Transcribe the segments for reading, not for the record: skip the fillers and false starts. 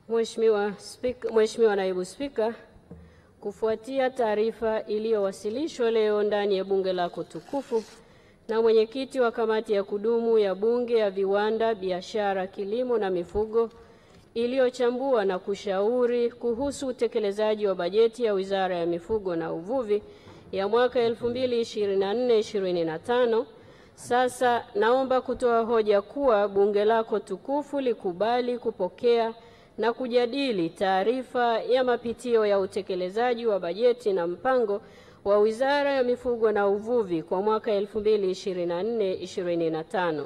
Mheshimiwa Naibu Spika, kufuatia taarifa iliyowasilishwa leo ndani ya bunge lako tukufu na mwenyekiti wa kamati ya kudumu ya Bunge ya Viwanda, Biashara, Kilimo na Mifugo iliyochambua na kushauri kuhusu utekelezaji wa bajeti ya Wizara ya Mifugo na Uvuvi ya mwaka 2024-2025, sasa naomba kutoa hoja kuwa bunge lako tukufu likubali kupokea na kujadili taarifa ya mapitio ya utekelezaji wa bajeti na mpango wa Wizara ya Mifugo na Uvuvi kwa mwaka 2024-2025.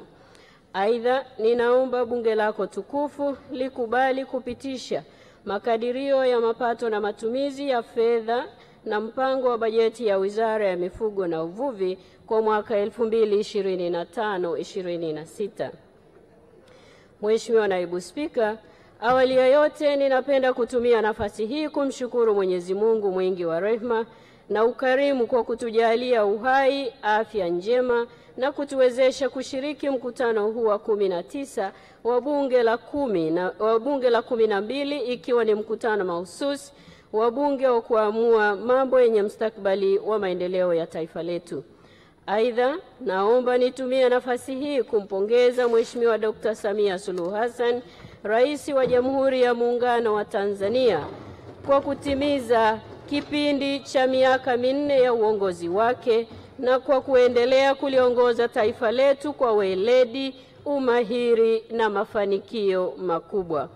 Aidha, ninaomba bunge lako tukufu likubali kupitisha makadirio ya mapato na matumizi ya fedha na mpango wa bajeti ya Wizara ya Mifugo na Uvuvi kwa mwaka 2025-2026. Mheshimiwa Naibu Spika, awali ya yote ninapenda kutumia nafasi hii kumshukuru Mwenyezi Mungu mwingi wa rehema na ukarimu kwa kutujalia uhai, afya njema na kutuwezesha kushiriki mkutano huu wa 19 wa bunge la 12, ikiwa ni mkutano mahususi wa bunge wa kuamua mambo yenye mustakabali wa maendeleo ya taifa letu. Aidha, naomba nitumie nafasi hii kumpongeza Mheshimiwa Dr. Samia Suluhu Hassan, Rais wa Jamhuri ya Muungano wa Tanzania, kwa kutimiza kipindi cha miaka 4 ya uongozi wake na kwa kuendelea kuliongoza taifa letu kwa weledi, umahiri na mafanikio makubwa.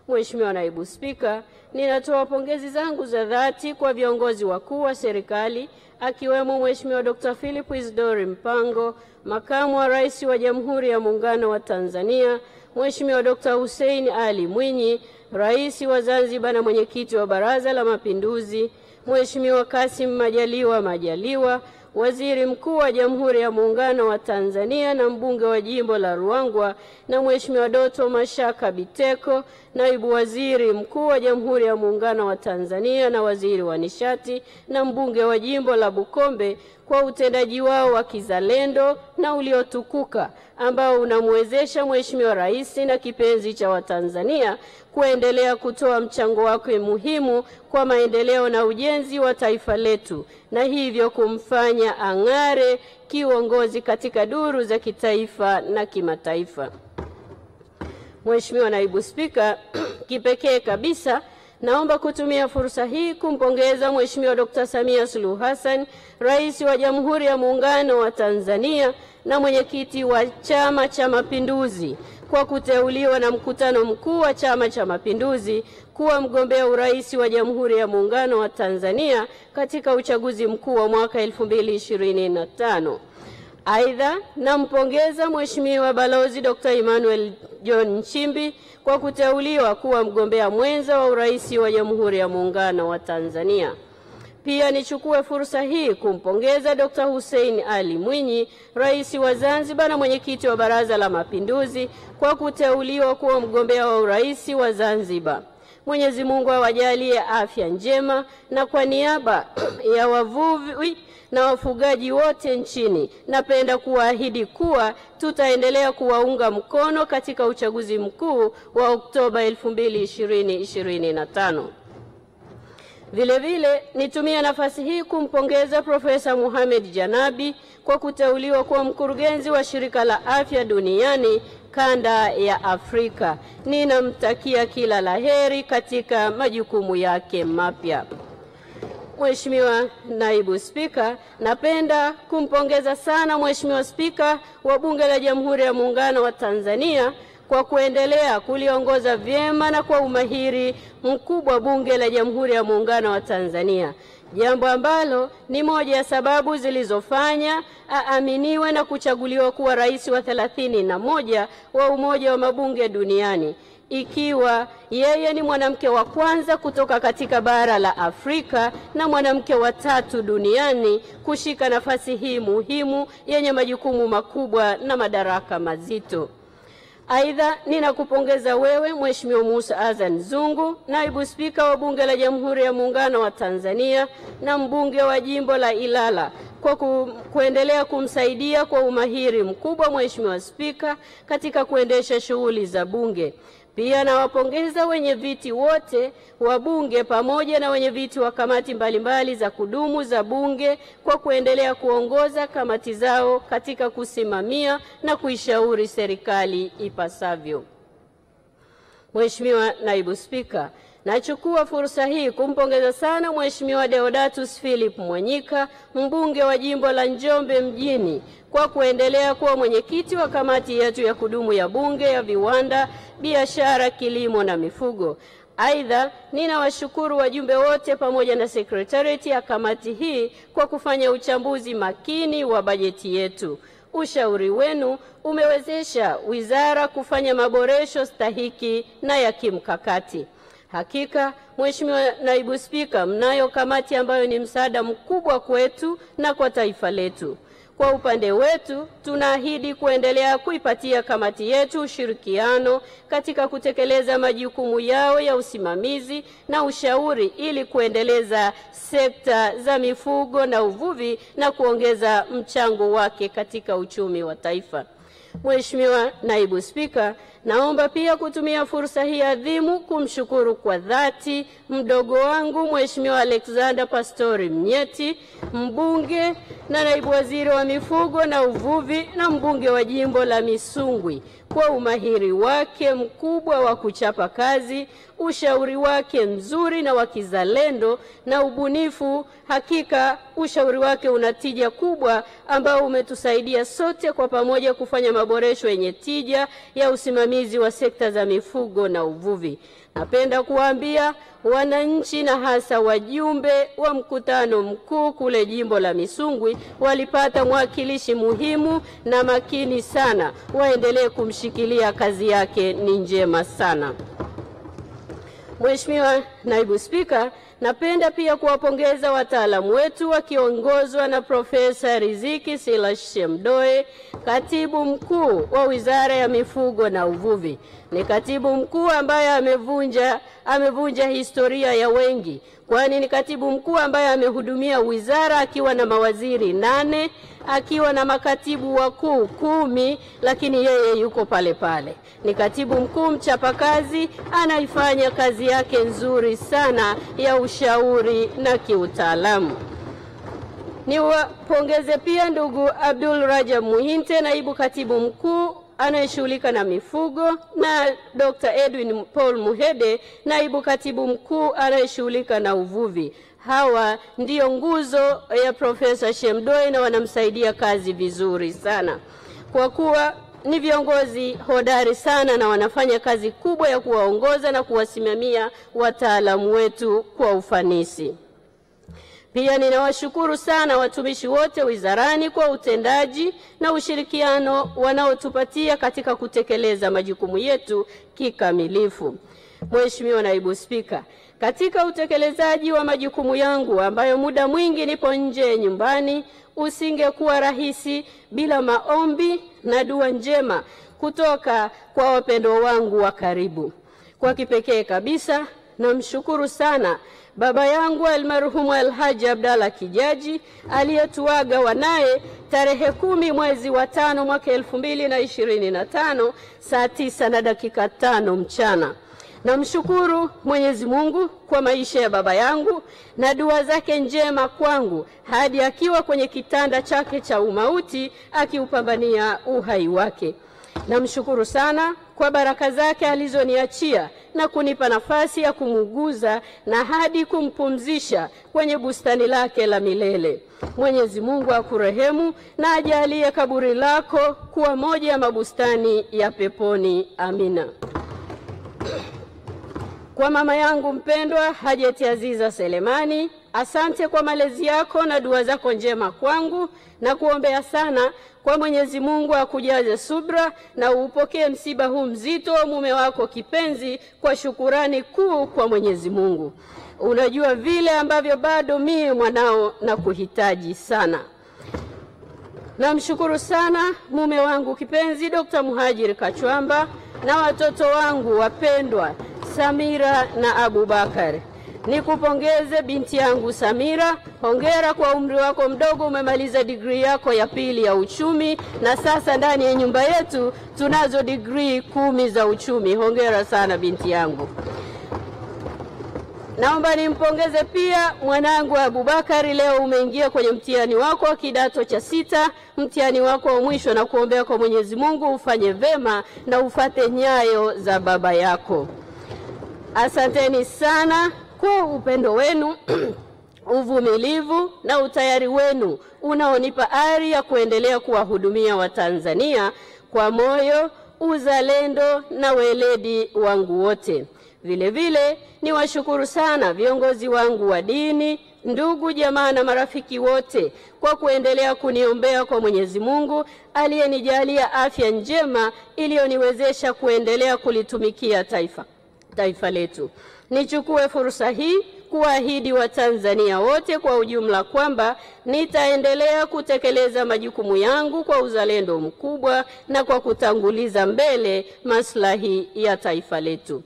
Mheshimiwa Naibu Spika, ninatoa pongezi zangu za dhati kwa viongozi wakuu wa serikali akiwemo Mheshimiwa Dr. Philip Isdori Mpango, Makamu wa Rais wa Jamhuri ya Muungano wa Tanzania, Mheshimiwa Dr. Hussein Ali Mwinyi, Rais wa Zanzibar na Mwenyekiti wa Baraza la Mapinduzi, Mheshimiwa Kassim Majaliwa, Waziri Mkuu wa Jamhuri ya Muungano wa Tanzania na mbunge wa jimbo la Ruangwa, na Mheshimiwa Doto Mashaka Biteko, Naibu Waziri Mkuu wa Jamhuri ya Muungano wa Tanzania na Waziri wa Nishati na mbunge wa jimbo la Bukombe, kwa utendaji wao wa kizalendo na uliotukuka ambao unamwezesha Mheshimiwa Rais na kipenzi cha Watanzania kuendelea kutoa mchango wake muhimu kwa maendeleo na ujenzi wa taifa letu, na hivyo kumfanya ang'are kiongozi katika duru za kitaifa na kimataifa. Mheshimiwa Naibu Spika, kipekee kabisa naomba kutumia fursa hii kumpongeza Mheshimiwa Dr. Samia Suluhu Hassan, Rais wa Jamhuri ya Muungano wa Tanzania na mwenyekiti wa Chama cha Mapinduzi, kwa kuteuliwa na mkutano mkuu wa Chama cha Mapinduzi kuwa mgombea urais wa Jamhuri ya Muungano wa Tanzania katika uchaguzi mkuu wa mwaka 2025. Aidha, nampongeza Mheshimiwa Balozi Dr. Emmanuel John Nchimbi kwa kuteuliwa kuwa mgombea mwenza wa urais wa Jamhuri ya Muungano wa Tanzania. Pia nichukue fursa hii kumpongeza Dr. Hussein Ali Mwinyi, Rais wa Zanzibar na mwenyekiti wa Baraza la Mapinduzi, kwa kuteuliwa kuwa mgombea wa urais wa Zanzibar. Mwenyezi Mungu awajalie afya njema, na kwa niaba ya wavuvi na wafugaji wote nchini, napenda kuahidi kuwa tutaendelea kuwaunga mkono katika uchaguzi mkuu wa Oktoba 2025. Vile nitumia nafasi hii kumpongeza Profesa Mohamed Janabi kwa kuteuliwa kuwa mkurugenzi wa Shirika la Afya Duniani kanda ya Afrika. Ninamtakia kila laheri katika majukumu yake mapya. Mheshimiwa Naibu Spika, napenda kumpongeza sana Mheshimiwa Spika wa Bunge la Jamhuri ya Muungano wa Tanzania kwa kuendelea kuliongoza vyema na kwa umahiri mkubwa Bunge la Jamhuri ya Muungano wa Tanzania, jambo ambalo ni moja ya sababu zilizofanya aaminiwe na kuchaguliwa kuwa rais wa 31 wa Umoja wa Mabunge Duniani, ikiwa yeye ni mwanamke wa kwanza kutoka katika bara la Afrika na mwanamke wa 3 duniani kushika nafasi hii muhimu yenye majukumu makubwa na madaraka mazito. Aidha, ninakupongeza wewe Mheshimiwa Musa Azan Zungu, Naibu Spika wa Bunge la Jamhuri ya Muungano wa Tanzania na mbunge wa jimbo la Ilala, kwa kuendelea kumsaidia kwa umahiri mkubwa Mheshimiwa Spika katika kuendesha shughuli za bunge. Pia nawapongeza wenye viti wote wa bunge pamoja na wenye viti wa kamati mbalimbali za kudumu za bunge kwa kuendelea kuongoza kamati zao katika kusimamia na kuishauri serikali ipasavyo. Mheshimiwa Naibu Spika, nachukua fursa hii kumpongeza sana Mheshimiwa Deodatus Philip Mwanyika, mbunge wa jimbo la Njombe mjini, kwa kuendelea kuwa mwenyekiti wa kamati yetu ya kudumu ya bunge ya viwanda, biashara, kilimo na mifugo. Aidha, ninawashukuru wajumbe wote pamoja na sekretarieti ya kamati hii kwa kufanya uchambuzi makini wa bajeti yetu. Ushauri wenu umewezesha wizara kufanya maboresho stahiki na ya kimkakati. Hakika, Mheshimiwa Naibu Spika, mnayo kamati ambayo ni msaada mkubwa kwetu na kwa taifa letu. Kwa upande wetu, tunaahidi kuendelea kuipatia kamati yetu ushirikiano katika kutekeleza majukumu yao ya usimamizi na ushauri ili kuendeleza sekta za mifugo na uvuvi na kuongeza mchango wake katika uchumi wa taifa. Mheshimiwa Naibu Spika, naomba pia kutumia fursa hii adhimu kumshukuru kwa dhati mdogo wangu Mheshimiwa Alexander Pastori Mnyeti, mbunge na naibu waziri wa mifugo na uvuvi na mbunge wa jimbo la Misungwi, kwa umahiri wake mkubwa wa kuchapa kazi, ushauri wake mzuri na wa kizalendo na ubunifu. Hakika ushauri wake unatija kubwa ambao umetusaidia sote kwa pamoja kufanya maboresho yenye tija ya usimamizi wa sekta za mifugo na uvuvi. Napenda kuambia wananchi na hasa wajumbe wa mkutano mkuu kule jimbo la Misungwi walipata mwakilishi muhimu na makini sana. Waendelee kumshikilia, kazi yake ni njema sana. Mheshimiwa Naibu Spika, napenda pia kuwapongeza wataalamu wetu wakiongozwa na Profesa Riziki Silas Shemdoe, katibu mkuu wa Wizara ya Mifugo na Uvuvi. Ni katibu mkuu ambaye amevunja historia ya wengi, kwani ni katibu mkuu ambaye amehudumia wizara akiwa na mawaziri 8, akiwa na makatibu wakuu 10, lakini yeye yuko pale pale. Ni katibu mkuu mchapakazi, anaifanya kazi yake nzuri sana ya ushauri na kiutaalamu. Niwapongeze pia ndugu Abdul Rajab Muhinte, naibu katibu mkuu anayeshughulika na mifugo, na Dr. Edwin Paul Muhede, naibu katibu mkuu anayeshughulika na uvuvi. Hawa ndio nguzo ya Profesa Shemdoe na wanamsaidia kazi vizuri sana, kwa kuwa ni viongozi hodari sana na wanafanya kazi kubwa ya kuwaongoza na kuwasimamia wataalamu wetu kwa ufanisi. Pia ninawashukuru sana watumishi wote wizarani kwa utendaji na ushirikiano wanaotupatia katika kutekeleza majukumu yetu kikamilifu. Mheshimiwa Naibu Spika, katika utekelezaji wa majukumu yangu ambayo muda mwingi nipo nje nyumbani, usingekuwa rahisi bila maombi na dua njema kutoka kwa wapendwa wangu wa karibu. Kwa kipekee kabisa, namshukuru sana baba yangu almarhumu Alhaji Abdalla Kijaji aliyetuaga wanaye tarehe 10 mwezi wa 5 mwaka 2025 saa 9:05 mchana. Namshukuru Mwenyezi Mungu kwa maisha ya baba yangu na dua zake njema kwangu hadi akiwa kwenye kitanda chake cha umauti akiupambania uhai wake. Namshukuru sana kwa baraka zake alizoniachia na kunipa nafasi ya kumuguza na hadi kumpumzisha kwenye bustani lake la milele. Mwenyezi Mungu akurehemu na ajalie kaburi lako kuwa moja ya mabustani ya peponi. Amina. Kwa mama yangu mpendwa Hajeti Aziza Selemani, asante kwa malezi yako na dua zako njema kwangu, na kuombea sana kwa Mwenyezi Mungu akujaze subra na upokee msiba huu mzito wa mume wako kipenzi kwa shukurani kuu kwa Mwenyezi Mungu. Unajua vile ambavyo bado mimi mwanao na kuhitaji sana. Namshukuru sana mume wangu kipenzi Dr. Muhajiri Kachwamba na watoto wangu wapendwa Samira na Abubakar. Nikupongeze binti yangu Samira, hongera kwa umri wako mdogo, umemaliza degree yako ya pili ya uchumi na sasa ndani ya nyumba yetu tunazo degree 10 za uchumi. Hongera sana binti yangu. Naomba nimpongeze pia mwanangu Abubakari, leo umeingia kwenye mtihani wako wa kidato cha 6, mtihani wako wa mwisho, na kuombea kwa Mwenyezi Mungu ufanye vema na ufate nyayo za baba yako. Asanteni sana kwa upendo wenu, uvumilivu na utayari wenu unaonipa ari ya kuendelea kuwahudumia Watanzania kwa moyo, uzalendo na weledi wangu wote. Vile vile niwashukuru sana viongozi wangu wa dini, ndugu jamaa na marafiki wote kwa kuendelea kuniombea kwa Mwenyezi Mungu aliyenijalia afya njema iliyoniwezesha kuendelea kulitumikia taifa letu. Nichukue fursa hii kuahidi Watanzania wote kwa ujumla kwamba nitaendelea kutekeleza majukumu yangu kwa uzalendo mkubwa na kwa kutanguliza mbele maslahi ya taifa letu.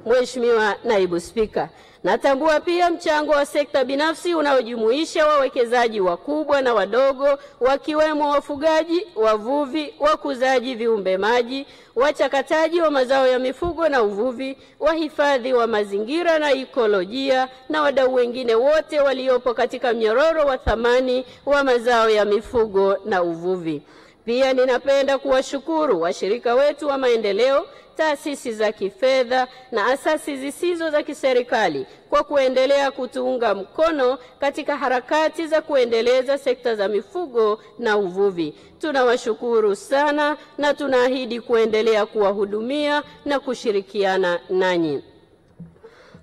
Mheshimiwa Naibu Spika, natambua pia mchango wa sekta binafsi unaojumuisha wawekezaji wakubwa na wadogo, wakiwemo wafugaji, wavuvi, wakuzaji viumbe maji, wachakataji wa mazao ya mifugo na uvuvi, wahifadhi wa mazingira na ekolojia na wadau wengine wote waliopo katika mnyororo wa thamani wa mazao ya mifugo na uvuvi. Pia ninapenda kuwashukuru washirika wetu wa maendeleo, taasisi za kifedha na asasi zisizo za kiserikali kwa kuendelea kutuunga mkono katika harakati za kuendeleza sekta za mifugo na uvuvi. Tunawashukuru sana na tunaahidi kuendelea kuwahudumia na kushirikiana nanyi.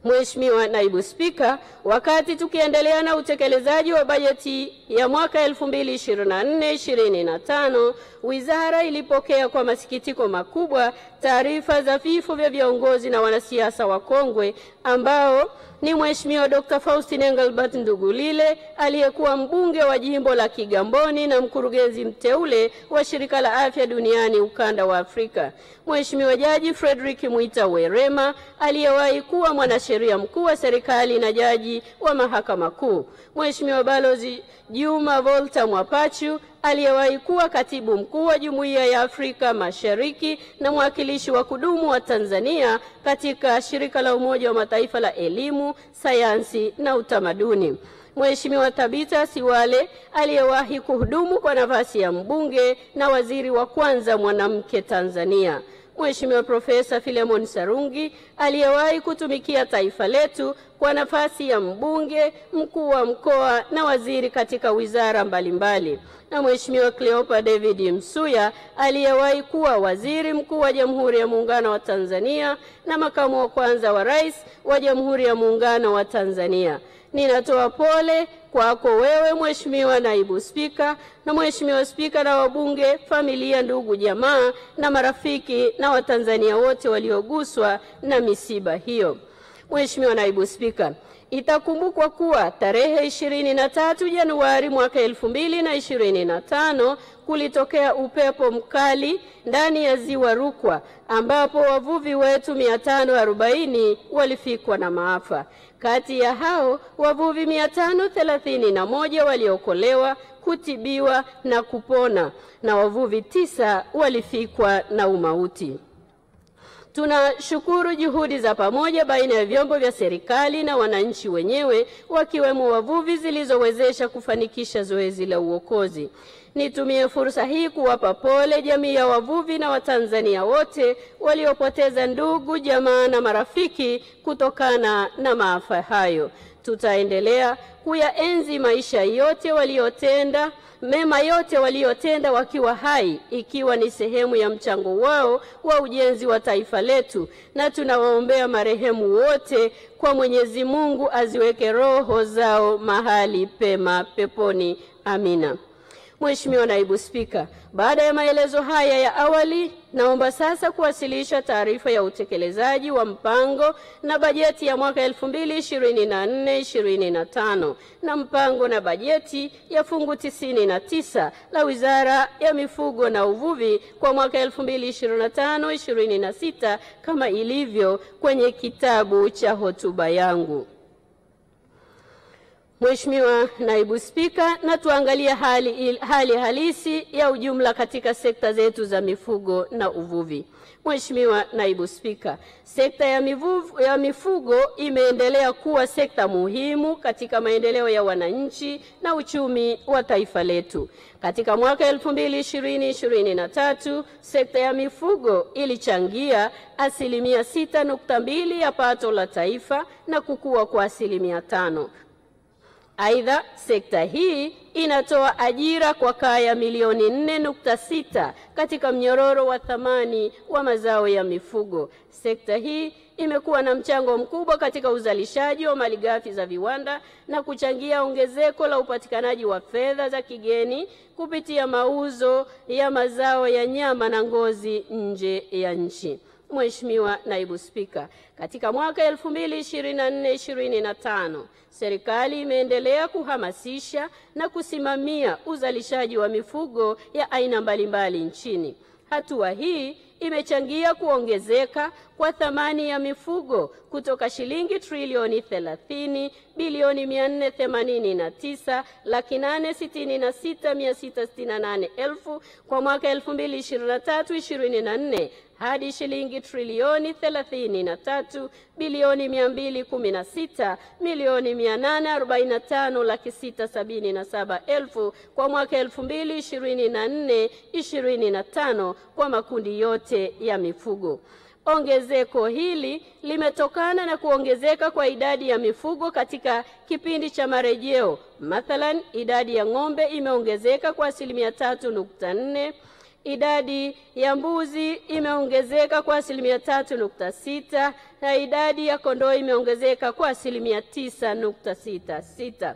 Mheshimiwa Naibu Spika, wakati tukiendelea na utekelezaji wa bajeti ya mwaka 2024-2025, wizara ilipokea kwa masikitiko makubwa taarifa za vifo vya viongozi na wanasiasa wakongwe ambao ni Mheshimiwa Dr. Faustin Engelbert Ndugulile aliyekuwa mbunge wa jimbo la Kigamboni na mkurugenzi mteule wa Shirika la Afya Duniani ukanda wa Afrika, Mheshimiwa Jaji Frederick Mwita Werema aliyewahi kuwa mwanasheria mkuu wa serikali na jaji wa Mahakama Kuu, Mheshimiwa Balozi Juma Volta Mwapachu aliyewahi kuwa katibu mkuu wa Jumuiya ya Afrika Mashariki na mwakilishi wa kudumu wa Tanzania katika Shirika la Umoja wa Mataifa la Elimu, Sayansi na Utamaduni, Mheshimiwa Tabita Siwale aliyewahi kuhudumu kwa nafasi ya mbunge na waziri wa kwanza mwanamke Tanzania, Mheshimiwa Profesa Philemon Sarungi aliyewahi kutumikia taifa letu kwa nafasi ya mbunge, mkuu wa mkoa na waziri katika wizara mbalimbali, na Mheshimiwa Cleopa David Msuya aliyewahi kuwa waziri mkuu wa Jamhuri ya Muungano wa Tanzania na makamu wa kwanza wa rais wa Jamhuri ya Muungano wa Tanzania. Ninatoa pole kwako wewe Mheshimiwa Naibu Spika na Mheshimiwa Spika na wabunge, familia, ndugu, jamaa na marafiki na Watanzania wote walioguswa na misiba hiyo. Mheshimiwa Naibu Spika, itakumbukwa kuwa tarehe 23 Januari mwaka 2025 kulitokea upepo mkali ndani ya Ziwa Rukwa ambapo wavuvi wetu 540 walifikwa na maafa. Kati ya hao wavuvi 531 waliokolewa, kutibiwa na kupona na wavuvi 9 walifikwa na umauti. Tunashukuru juhudi za pamoja baina ya vyombo vya serikali na wananchi wenyewe wakiwemo wavuvi zilizowezesha kufanikisha zoezi la uokozi. Nitumie fursa hii kuwapa pole jamii ya wavuvi na Watanzania wote waliopoteza ndugu, jamaa na marafiki kutokana na maafa hayo. Tutaendelea kuyaenzi maisha yote waliotenda, mema yote waliotenda wakiwa hai, ikiwa ni sehemu ya mchango wao wa ujenzi wa taifa letu, na tunawaombea marehemu wote kwa Mwenyezi Mungu aziweke roho zao mahali pema peponi. Amina. Mheshimiwa Naibu Spika, baada ya maelezo haya ya awali, naomba sasa kuwasilisha taarifa ya utekelezaji wa mpango na bajeti ya mwaka 2024-2025 na mpango na bajeti ya fungu 99 la Wizara ya Mifugo na Uvuvi kwa mwaka 2025-2026 kama ilivyo kwenye kitabu cha hotuba yangu. Mheshimiwa Naibu Spika, na tuangalie hali halisi ya ujumla katika sekta zetu za mifugo na uvuvi. Mheshimiwa Naibu Spika, sekta ya mifugo imeendelea kuwa sekta muhimu katika maendeleo ya wananchi na uchumi wa taifa letu. Katika mwaka 2020-2023, sekta ya mifugo ilichangia 6.2% ya pato la taifa na kukua kwa 5%. Aidha, sekta hii inatoa ajira kwa kaya milioni 4.6 katika mnyororo wa thamani wa mazao ya mifugo. Sekta hii imekuwa na mchango mkubwa katika uzalishaji wa malighafi za viwanda na kuchangia ongezeko la upatikanaji wa fedha za kigeni kupitia mauzo ya mazao ya nyama na ngozi nje ya nchi. Mheshimiwa Naibu Spika, katika mwaka 2024-2025, serikali imeendelea kuhamasisha na kusimamia uzalishaji wa mifugo ya aina mbalimbali nchini. Hatua hii imechangia kuongezeka kwa thamani ya mifugo kutoka shilingi trilioni 30 bilioni 489,866,668 kwa mwaka 2023-2024 hadi shilingi trilioni 33 bilioni 216,845,677,000 kwa mwaka 2024-2025 kwa makundi yote ya mifugo. Ongezeko hili limetokana na kuongezeka kwa idadi ya mifugo katika kipindi cha marejeo. Mathalan, idadi ya ng'ombe imeongezeka kwa 3.4%, idadi ya mbuzi imeongezeka kwa 3.6% na idadi ya kondoo imeongezeka kwa 9.66%.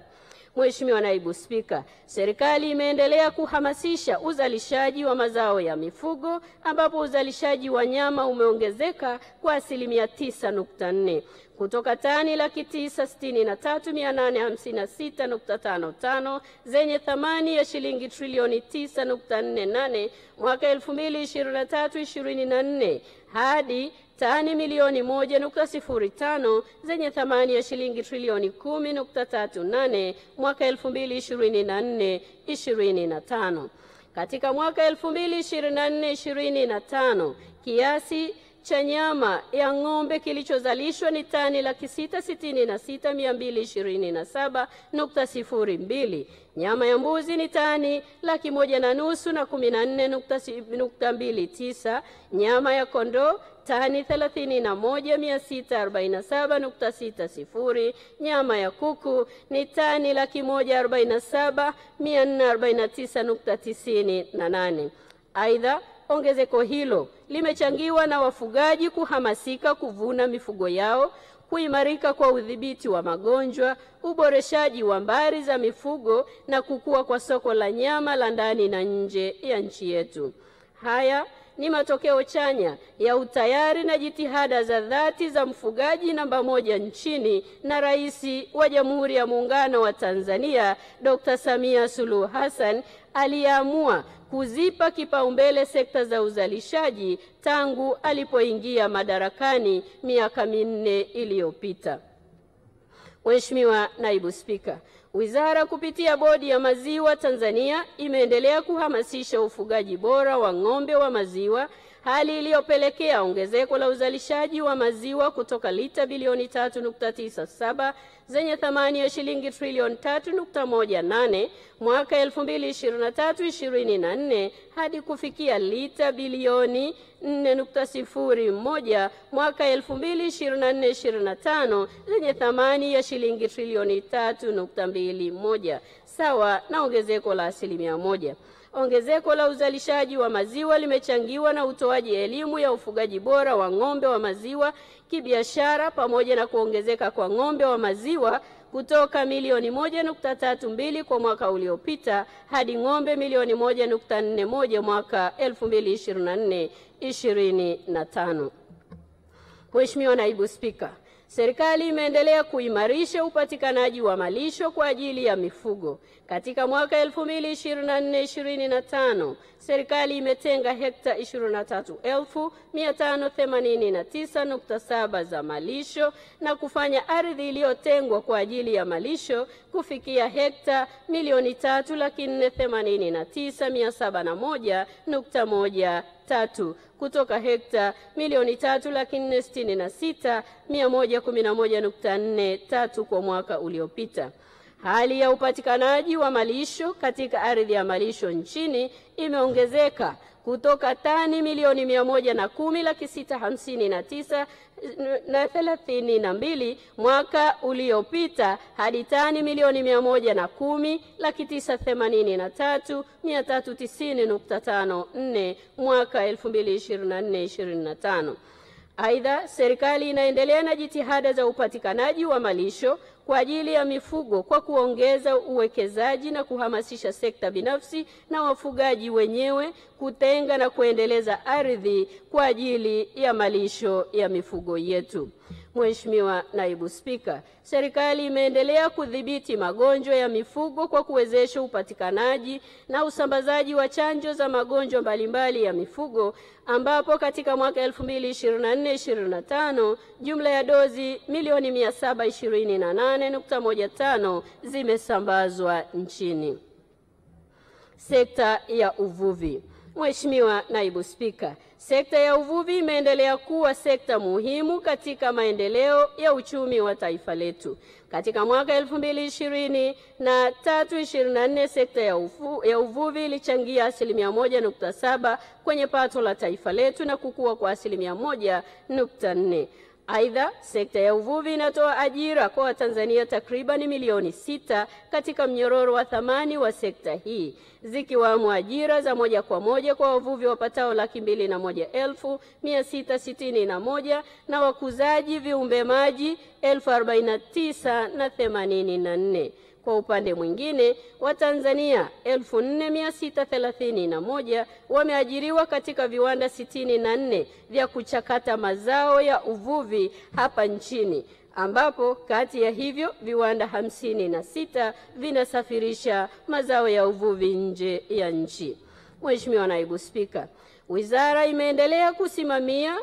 Mheshimiwa Naibu Spika, serikali imeendelea kuhamasisha uzalishaji wa mazao ya mifugo ambapo uzalishaji wa nyama umeongezeka kwa 9.4% kutoka tani 963,856.55 zenye thamani ya shilingi trilioni 9.48 mwaka 2023-2024 hadi tani milioni 1.05 zenye thamani ya shilingi trilioni 10.38 mwaka 2024-2025. Katika mwaka 2024-2025, kiasi cha nyama ya ng'ombe kilichozalishwa ni tani 666,227.02. Nyama ya mbuzi ni tani 1,100,000 na 14.29. Nyama ya kondoo tani 31,647.60. Nyama ya kuku ni tani 147,449.98. Aidha, ongezeko hilo limechangiwa na wafugaji kuhamasika kuvuna mifugo yao, kuimarika kwa udhibiti wa magonjwa, uboreshaji wa mbari za mifugo na kukua kwa soko la nyama la ndani na nje ya nchi yetu. Haya ni matokeo chanya ya utayari na jitihada za dhati za mfugaji namba 1 nchini na Rais wa Jamhuri ya Muungano wa Tanzania Dr. Samia Suluhu Hassan aliamua kuzipa kipaumbele sekta za uzalishaji tangu alipoingia madarakani miaka 4 iliyopita. Mheshimiwa Naibu Spika, Wizara kupitia Bodi ya Maziwa Tanzania imeendelea kuhamasisha ufugaji bora wa ng'ombe wa maziwa, hali iliyopelekea ongezeko la uzalishaji wa maziwa kutoka lita bilioni 3.97 zenye thamani ya shilingi trilioni 3.18 mwaka 2023-2024 hadi kufikia lita bilioni 4.01 mwaka 2024-2025 zenye thamani ya shilingi trilioni 3.21, sawa na ongezeko la 1%. Ongezeko la uzalishaji wa maziwa limechangiwa na utoaji elimu ya ufugaji bora wa ng'ombe wa maziwa kibiashara pamoja na kuongezeka kwa ng'ombe wa maziwa kutoka milioni 1.32 kwa mwaka uliopita hadi ng'ombe milioni 1.41 mwaka 2024-2025. Mheshimiwa Naibu Spika, Serikali imeendelea kuimarisha upatikanaji wa malisho kwa ajili ya mifugo. Katika mwaka 2024-2025, serikali imetenga hekta 23,589.7 za malisho na kufanya ardhi iliyotengwa kwa ajili ya malisho kufikia hekta 3,499,701.13 kutoka hekta 3,466,111.43 kwa mwaka uliopita. Hali ya upatikanaji wa malisho katika ardhi ya malisho nchini imeongezeka kutoka tani 1,110,659,032 mwaka uliopita hadi tani 1,110,983,390.54 mwaka 2024-2025. Aidha, serikali inaendelea na jitihada za upatikanaji wa malisho kwa ajili ya mifugo kwa kuongeza uwekezaji na kuhamasisha sekta binafsi na wafugaji wenyewe kutenga na kuendeleza ardhi kwa ajili ya malisho ya mifugo yetu. Mheshimiwa Naibu Spika, serikali imeendelea kudhibiti magonjwa ya mifugo kwa kuwezesha upatikanaji na usambazaji wa chanjo za magonjwa mbalimbali ya mifugo, ambapo katika mwaka 2024-2025 jumla ya dozi milioni 728.15 zimesambazwa nchini. Sekta ya uvuvi. Mheshimiwa Naibu Spika, sekta ya uvuvi imeendelea kuwa sekta muhimu katika maendeleo ya uchumi wa taifa letu. Katika mwaka 2023-2024 sekta ya uvuvi ilichangia 1.7% kwenye pato la taifa letu na kukua kwa 1.4%. Aidha, sekta ya uvuvi inatoa ajira kwa Watanzania takriban milioni 6 katika mnyororo wa thamani wa sekta hii, zikiwamo ajira za moja kwa moja kwa wavuvi wapatao 201,661 na wakuzaji viumbe maji 49,084. Kwa upande mwingine, Watanzania 4,631 wameajiriwa katika viwanda 64 vya kuchakata mazao ya uvuvi hapa nchini, ambapo kati ya hivyo viwanda 56 vinasafirisha mazao ya uvuvi nje ya nchi. Mheshimiwa Naibu Spika, wizara imeendelea kusimamia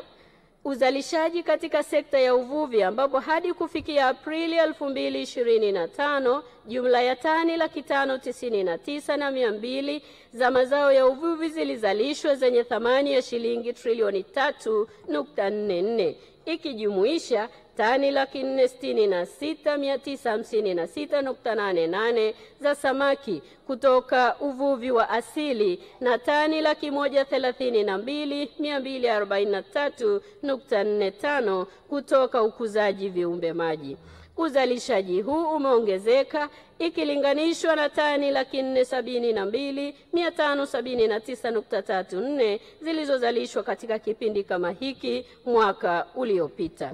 uzalishaji katika sekta ya uvuvi, ambapo hadi kufikia Aprili 2025 jumla ya tani 599,200 za mazao ya uvuvi zilizalishwa zenye thamani ya shilingi trilioni 3.44, ikijumuisha tani 466,956.88 za samaki kutoka uvuvi wa asili na tani 132,243.45 kutoka ukuzaji viumbe maji. Uzalishaji huu umeongezeka ikilinganishwa na tani 472,579.34 zilizozalishwa katika kipindi kama hiki mwaka uliopita.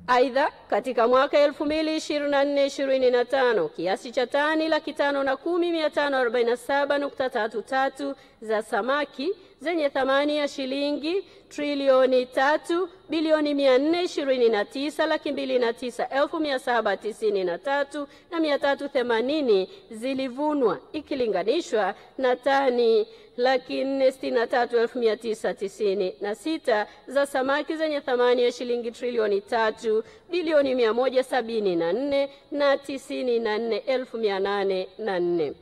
Aidha, katika mwaka 2024-2025 kiasi cha tani 510,547.33 za samaki zenye thamani ya shilingi trilioni 3 bilioni 429,209,793 zilivunwa ikilinganishwa na tani 463,996 za samaki zenye thamani ya shilingi trilioni 3 bilioni 174,094,804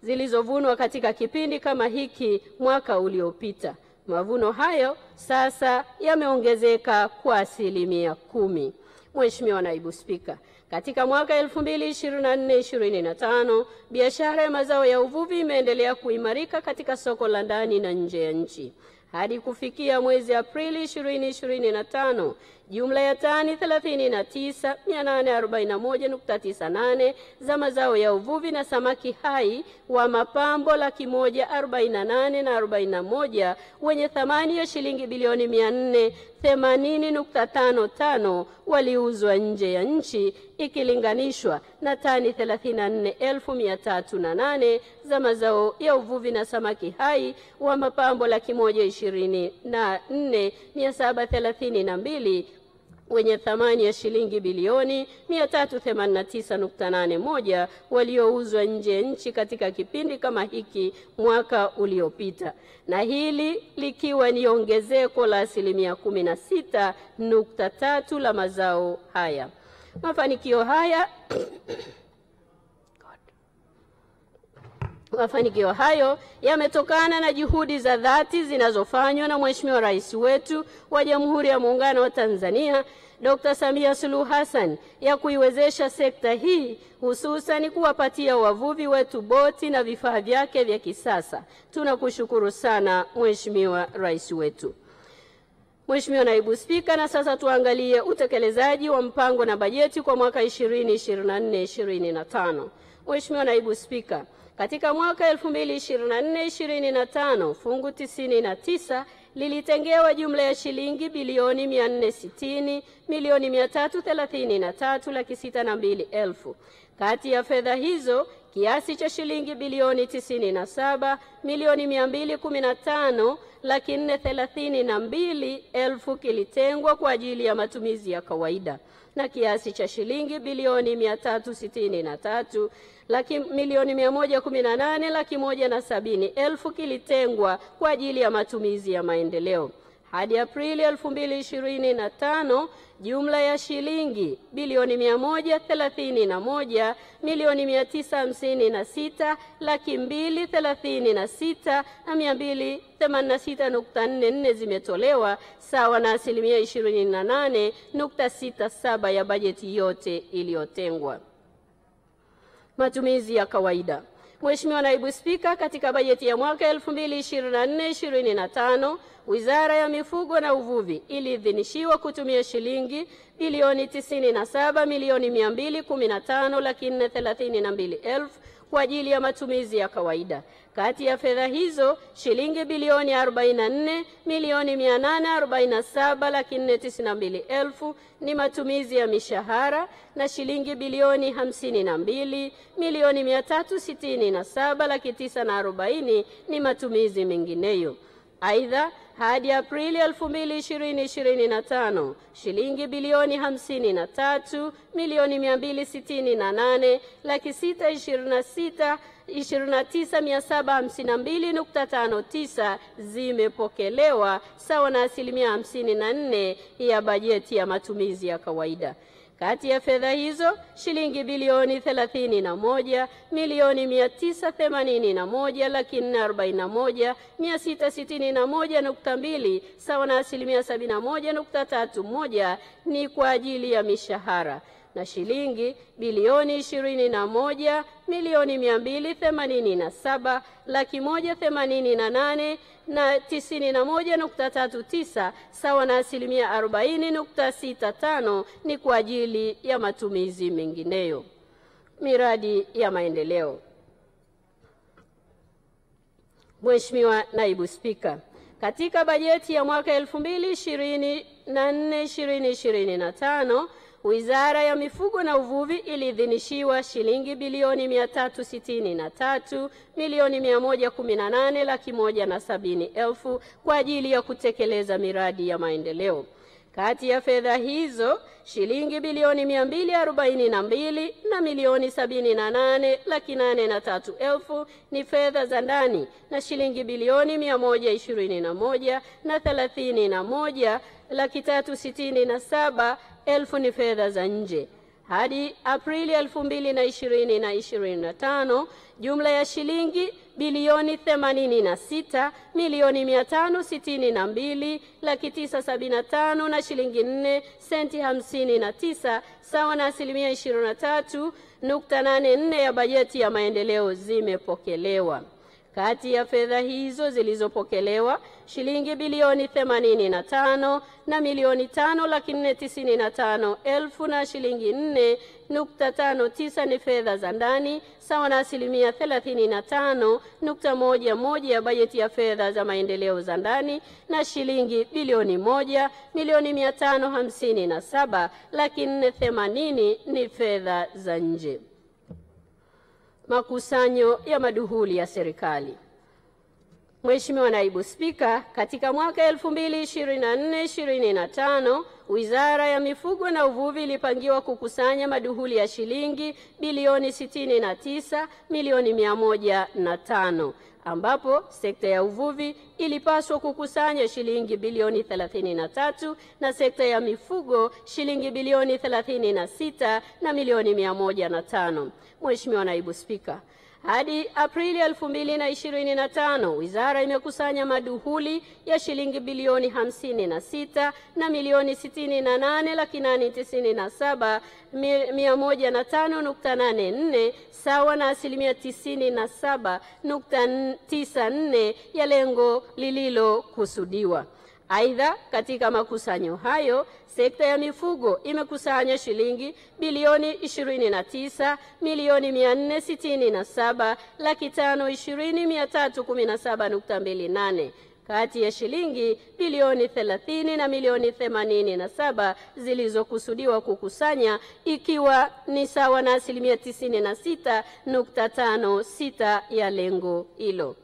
zilizovunwa katika kipindi kama hiki mwaka uliopita. Mavuno hayo sasa yameongezeka kwa 10%. Mheshimiwa Naibu Spika, katika mwaka 2024-2025 biashara ya mazao ya uvuvi imeendelea kuimarika katika soko la ndani na nje ya nchi. Hadi kufikia mwezi Aprili 2025, jumla ya tani 39,841.98 za mazao ya uvuvi na samaki hai wa mapambo 148,041 wenye thamani ya shilingi bilioni 480.55 waliuzwa nje ya nchi ikilinganishwa na tani 34,308 za mazao ya uvuvi na samaki hai wa mapambo 124,732 wenye thamani ya shilingi bilioni 389.81 waliouzwa nje ya nchi katika kipindi kama hiki mwaka uliopita, na hili likiwa ni ongezeko la 16.3 la mazao haya. Mafanikio hayo yametokana na juhudi za dhati zinazofanywa na Mheshimiwa Rais wetu wa Jamhuri ya Muungano wa Tanzania, Dr. Samia Suluhu Hassan, ya kuiwezesha sekta hii, hususan kuwapatia wavuvi wetu boti na vifaa vyake vya kisasa. Tunakushukuru sana Mheshimiwa Rais wetu. Mheshimiwa Naibu Spika, na sasa tuangalie utekelezaji wa mpango na bajeti kwa mwaka 2024-2025. Mheshimiwa Naibu Spika, katika mwaka 2024-2025 fungu 99 lilitengewa jumla ya shilingi bilioni 460,333,602,000. Kati ya fedha hizo, kiasi cha shilingi bilioni 97,215,432,000 kilitengwa kwa ajili ya matumizi ya kawaida, na kiasi cha shilingi bilioni 363,118,170,000 kilitengwa kwa ajili ya matumizi ya maendeleo. Hadi Aprili 2025, jumla ya shilingi bilioni 131,996,236,286.44 zimetolewa, sawa na 28.67% ya bajeti yote iliyotengwa. Matumizi ya kawaida. Mheshimiwa Naibu Spika, katika bajeti ya mwaka 2024-2025, Wizara ya Mifugo na Uvuvi iliidhinishiwa kutumia shilingi bilioni 97,215,432,000 kwa ajili ya matumizi ya kawaida. Kati ya fedha hizo, shilingi bilioni 44,847,492,000 ni matumizi ya mishahara, na shilingi bilioni 52,367,940,000 ni matumizi mengineyo. Aidha, hadi Aprili 2025, shilingi bilioni 53,226,229,752.59 zimepokelewa, sawa na 54% ya bajeti ya matumizi ya kawaida. Kati ya fedha hizo, shilingi bilioni 31,941,441,661.2 sawa na 71.31 ni kwa ajili ya mishahara, na shilingi bilioni 21,228,188,91.39 sawa na 40.65 ni kwa ajili ya matumizi mengineyo. Miradi ya maendeleo. Mheshimiwa Naibu Spika, katika bajeti ya mwaka 2024-2025, Wizara ya Mifugo na Uvuvi iliidhinishiwa shilingi bilioni 363,118,170,000 kwa ajili ya kutekeleza miradi ya maendeleo. Kati ya fedha hizo, shilingi bilioni 242 na milioni 78,803,000 ni fedha za ndani, na shilingi bilioni 121 na 31,367,000 ni fedha za nje. Hadi Aprili 2025, jumla ya shilingi bilioni 86,562,975 na shilingi 4 senti 59 sawa na 23.84 ya bajeti ya maendeleo zimepokelewa. Kati ya fedha hizo zilizopokelewa, shilingi bilioni 85 na milioni 5,495,000 na shilingi 4.59 ni fedha za ndani, sawa na 35.11 ya bajeti ya fedha za maendeleo za ndani, na shilingi bilioni 1,557,480,000 ni fedha za nje. Makusanyo ya maduhuli ya serikali. Mheshimiwa Naibu Spika, katika mwaka 2024-2025 Wizara ya Mifugo na Uvuvi ilipangiwa kukusanya maduhuli ya shilingi bilioni 69,105,000 ambapo sekta ya uvuvi ilipaswa kukusanya shilingi bilioni 33 na sekta ya mifugo shilingi bilioni 36 na milioni 105. Mheshimiwa Naibu Spika, hadi Aprili 2025 wizara imekusanya maduhuli ya shilingi bilioni 56 na milioni 68,897,105.84 sawa na asilimia 97.94 ya lengo lililokusudiwa. Aidha, katika makusanyo hayo sekta ya mifugo imekusanya shilingi bilioni 29,467,520,317.28 kati ya shilingi bilioni 30 na milioni 87 zilizokusudiwa kukusanya, ikiwa ni sawa na asilimia 96.56 ya lengo hilo.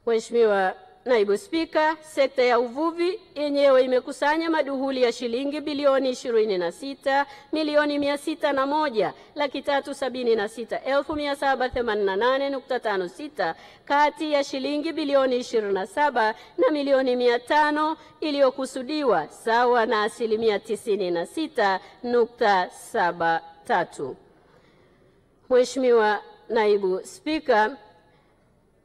Mheshimiwa Naibu Spika, sekta ya uvuvi yenyewe imekusanya maduhuli ya shilingi bilioni 26,601,376,788.56 kati ya shilingi bilioni 27 na milioni 500 iliyokusudiwa sawa na asilimia 96.73. Mheshimiwa Naibu Spika,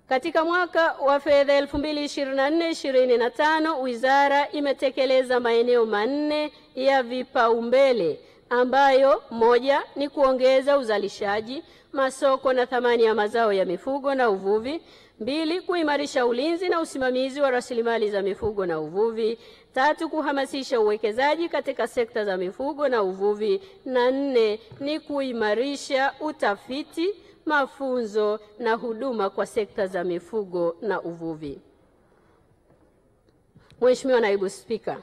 katika mwaka wa fedha 2024-2025 wizara imetekeleza maeneo manne ya vipaumbele ambayo: moja ni kuongeza uzalishaji, masoko na thamani ya mazao ya mifugo na uvuvi; mbili, kuimarisha ulinzi na usimamizi wa rasilimali za mifugo na uvuvi; tatu, kuhamasisha uwekezaji katika sekta za mifugo na uvuvi; na nne ni kuimarisha utafiti, mafunzo na huduma kwa sekta za mifugo na uvuvi. Mheshimiwa Naibu Spika,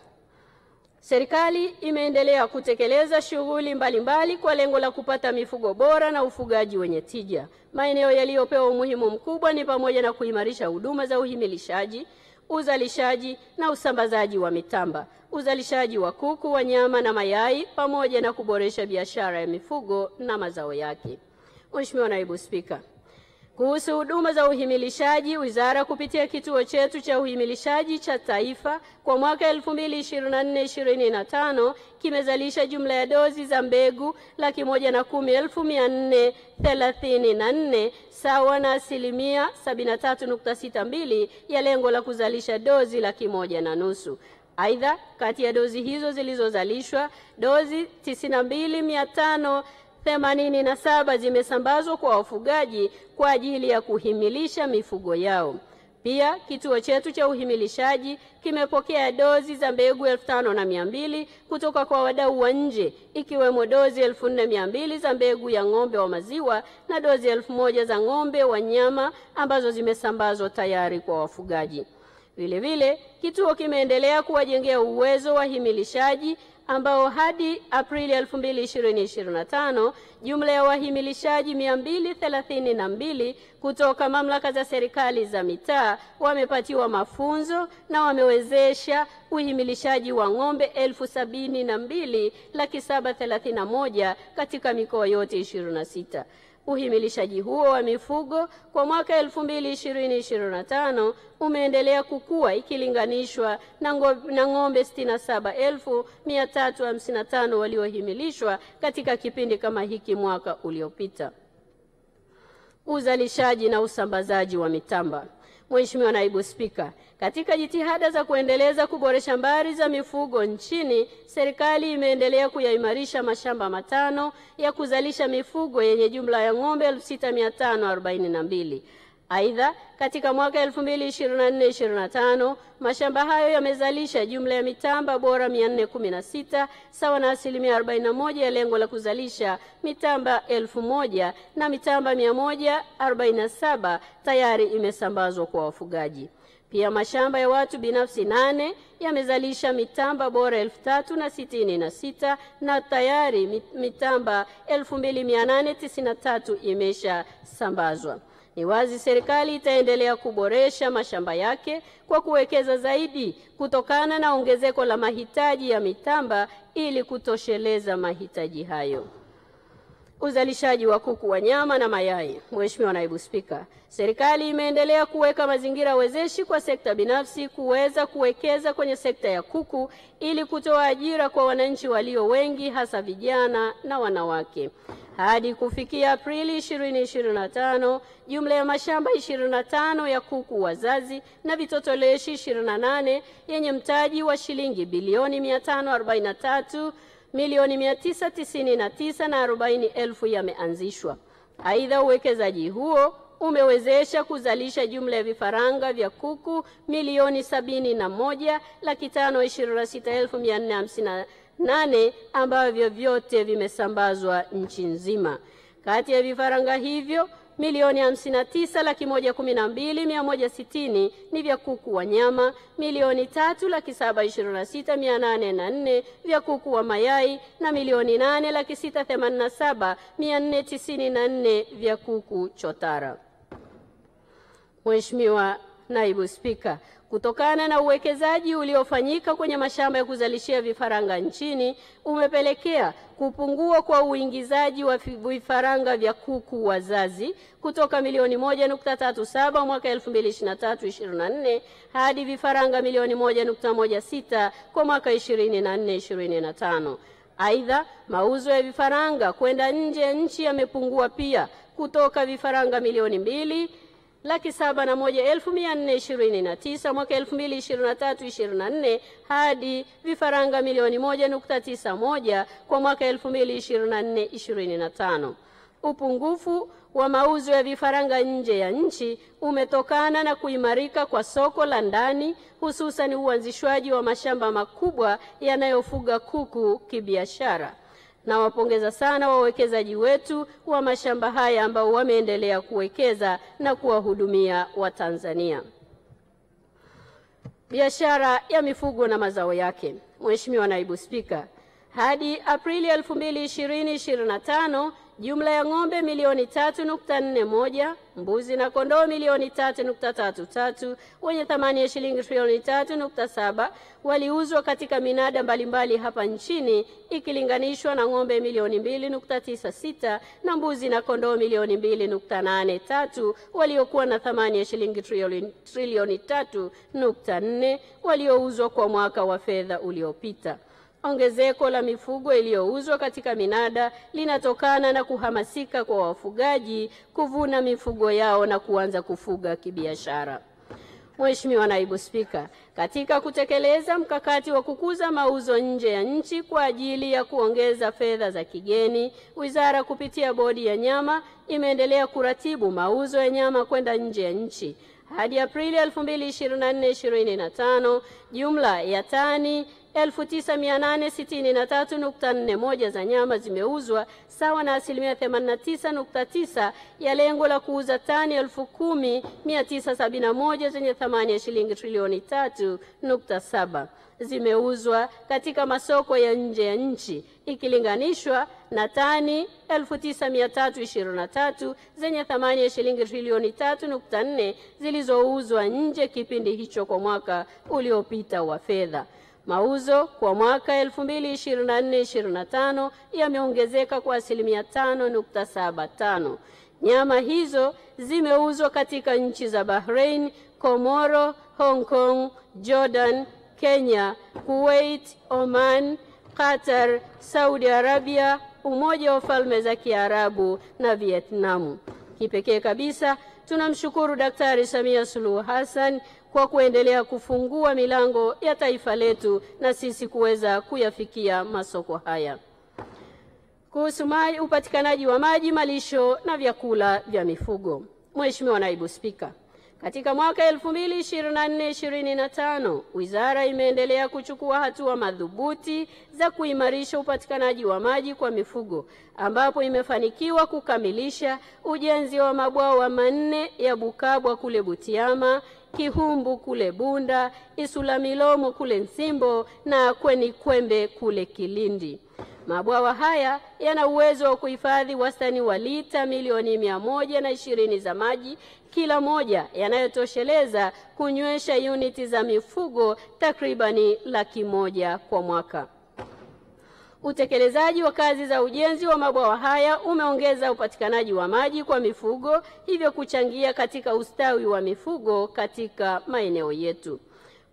serikali imeendelea kutekeleza shughuli mbalimbali kwa lengo la kupata mifugo bora na ufugaji wenye tija. Maeneo yaliyopewa umuhimu mkubwa ni pamoja na kuimarisha huduma za uhimilishaji, uzalishaji na usambazaji wa mitamba, uzalishaji wa kuku wa nyama na mayai, pamoja na kuboresha biashara ya mifugo na mazao yake. Mheshimiwa Naibu Spika, kuhusu huduma za uhimilishaji, wizara kupitia kituo chetu cha uhimilishaji cha taifa kwa mwaka 2024-2025 kimezalisha jumla ya dozi za mbegu 110,434 sawa na asilimia 73.62 ya lengo la kuzalisha dozi 1,100,000. Aidha, kati ya dozi hizo zilizozalishwa, dozi 92,587 zimesambazwa kwa wafugaji kwa ajili ya kuhimilisha mifugo yao. Pia kituo chetu cha uhimilishaji kimepokea dozi za mbegu 5,200 kutoka kwa wadau wa nje, ikiwemo dozi 4,200 za mbegu ya ng'ombe wa maziwa na dozi 1,000 za ng'ombe wa nyama ambazo zimesambazwa tayari kwa wafugaji. Vile vile, kituo kimeendelea kuwajengea uwezo wa himilishaji ambao hadi Aprili 2025 jumla ya wahimilishaji 232 kutoka mamlaka za serikali za mitaa wamepatiwa mafunzo na wamewezesha uhimilishaji wa ng'ombe 72,731 katika mikoa yote 26. Uhimilishaji huo wa mifugo kwa mwaka 2020-2025 umeendelea kukua ikilinganishwa na ng'ombe 67,355 waliohimilishwa katika kipindi kama hiki mwaka uliopita. Uzalishaji na usambazaji wa mitamba. Mheshimiwa Naibu Spika, katika jitihada za kuendeleza kuboresha mbari za mifugo nchini, serikali imeendelea kuyaimarisha mashamba 5 ya kuzalisha mifugo yenye jumla ya ng'ombe 6,542. Aidha, katika mwaka 2024-2025 mashamba hayo yamezalisha jumla ya mitamba bora 416 sawa na asilimia 41 ya lengo la kuzalisha mitamba 1,000, na mitamba 147 tayari imesambazwa kwa wafugaji. Pia mashamba ya watu binafsi 8 yamezalisha mitamba bora 3,066 na tayari mitamba 2,893 imesha sambazwa. Ni wazi serikali itaendelea kuboresha mashamba yake kwa kuwekeza zaidi kutokana na ongezeko la mahitaji ya mitamba ili kutosheleza mahitaji hayo. Uzalishaji wa kuku wa nyama na mayai. Mheshimiwa Naibu Spika, serikali imeendelea kuweka mazingira wezeshi kwa sekta binafsi kuweza kuwekeza kwenye sekta ya kuku ili kutoa ajira kwa wananchi walio wengi, hasa vijana na wanawake. Hadi kufikia Aprili 2025, jumla ya mashamba 25 ya kuku wazazi na vitotoleshi 28 yenye mtaji wa shilingi bilioni 543 milioni 999 na 40,000 yameanzishwa. Aidha, uwekezaji huo umewezesha kuzalisha jumla ya vifaranga vya kuku milioni 71,526,458 ambavyo vyote vimesambazwa nchi nzima. Kati ya vifaranga hivyo milioni 59,112,160 ni vya kuku wa nyama, milioni 3,726,804 vya kuku wa mayai na milioni 8,687,494 vya kuku chotara. Mheshimiwa Naibu Spika, kutokana na uwekezaji uliofanyika kwenye mashamba ya kuzalishia vifaranga nchini umepelekea kupungua kwa uingizaji wa vifaranga vya kuku wazazi kutoka milioni 1.37 mwaka 2023-24 hadi vifaranga milioni 1.16 kwa mwaka 24-25. Aidha, mauzo ya vifaranga kwenda nje ya nchi yamepungua pia kutoka vifaranga milioni 2,701,429 mwaka 2023-24 hadi vifaranga milioni 1.91 kwa mwaka 2024-25. Upungufu wa mauzo ya vifaranga nje ya nchi umetokana na kuimarika kwa soko la ndani, hususan uanzishwaji wa mashamba makubwa yanayofuga kuku kibiashara. Na wapongeza sana wawekezaji wetu wa mashamba haya ambao wameendelea kuwekeza na kuwahudumia Watanzania. Biashara ya mifugo na mazao yake. Mheshimiwa Naibu Spika, hadi Aprili 2025 jumla ya ng'ombe milioni 3.41, mbuzi na kondoo milioni 3.33 wenye thamani ya shilingi trilioni 3.7 waliuzwa katika minada mbalimbali hapa nchini ikilinganishwa na ng'ombe milioni 2.96 na mbuzi na kondoo milioni 2.83 waliokuwa na thamani ya shilingi trilioni 3.4 waliouzwa kwa mwaka wa fedha uliopita. Ongezeko la mifugo iliyouzwa katika minada linatokana na kuhamasika kwa wafugaji kuvuna mifugo yao na kuanza kufuga kibiashara. Mheshimiwa Naibu Spika, katika kutekeleza mkakati wa kukuza mauzo nje ya nchi kwa ajili ya kuongeza fedha za kigeni, Wizara kupitia Bodi ya Nyama imeendelea kuratibu mauzo ya nyama kwenda nje ya nchi. Hadi Aprili 2024-25, jumla ya tani 9,863.41 za nyama zimeuzwa sawa na 89.9% ya lengo la kuuza tani 10,971 zenye thamani ya shilingi trilioni 3.7. Zimeuzwa katika masoko ya nje ya nchi ikilinganishwa na tani 9,323 zenye thamani ya shilingi trilioni 3.4 zilizouzwa nje kipindi hicho kwa mwaka uliopita wa fedha. Mauzo kwa mwaka 2024-25 yameongezeka kwa 5.75%. Nyama hizo zimeuzwa katika nchi za Bahrain, Komoro, Hong Kong, Jordan, Kenya, Kuwait, Oman, Qatar, Saudi Arabia, Umoja wa Falme za Kiarabu na Vietnam. Kipekee kabisa tunamshukuru Daktari Samia Suluhu Hassan kwa kuendelea kufungua milango ya taifa letu na sisi kuweza kuyafikia masoko haya. Kuhusu upatikanaji wa maji, malisho na vyakula vya mifugo. Mheshimiwa Naibu Spika, katika mwaka 2024-25 Wizara imeendelea kuchukua hatua madhubuti za kuimarisha upatikanaji wa maji kwa mifugo, ambapo imefanikiwa kukamilisha ujenzi wa mabwawa 4 ya Bukabwa kule Butiama, Kihumbu kule Bunda, Isulamilomo kule Nsimbo na Kweni Kwembe kule Kilindi. Mabwawa haya yana uwezo wa kuhifadhi wastani wa lita milioni 120 za maji kila moja, yanayotosheleza kunywesha uniti za mifugo takribani 100,000 kwa mwaka. Utekelezaji wa kazi za ujenzi wa mabwawa haya umeongeza upatikanaji wa maji kwa mifugo, hivyo kuchangia katika ustawi wa mifugo katika maeneo yetu.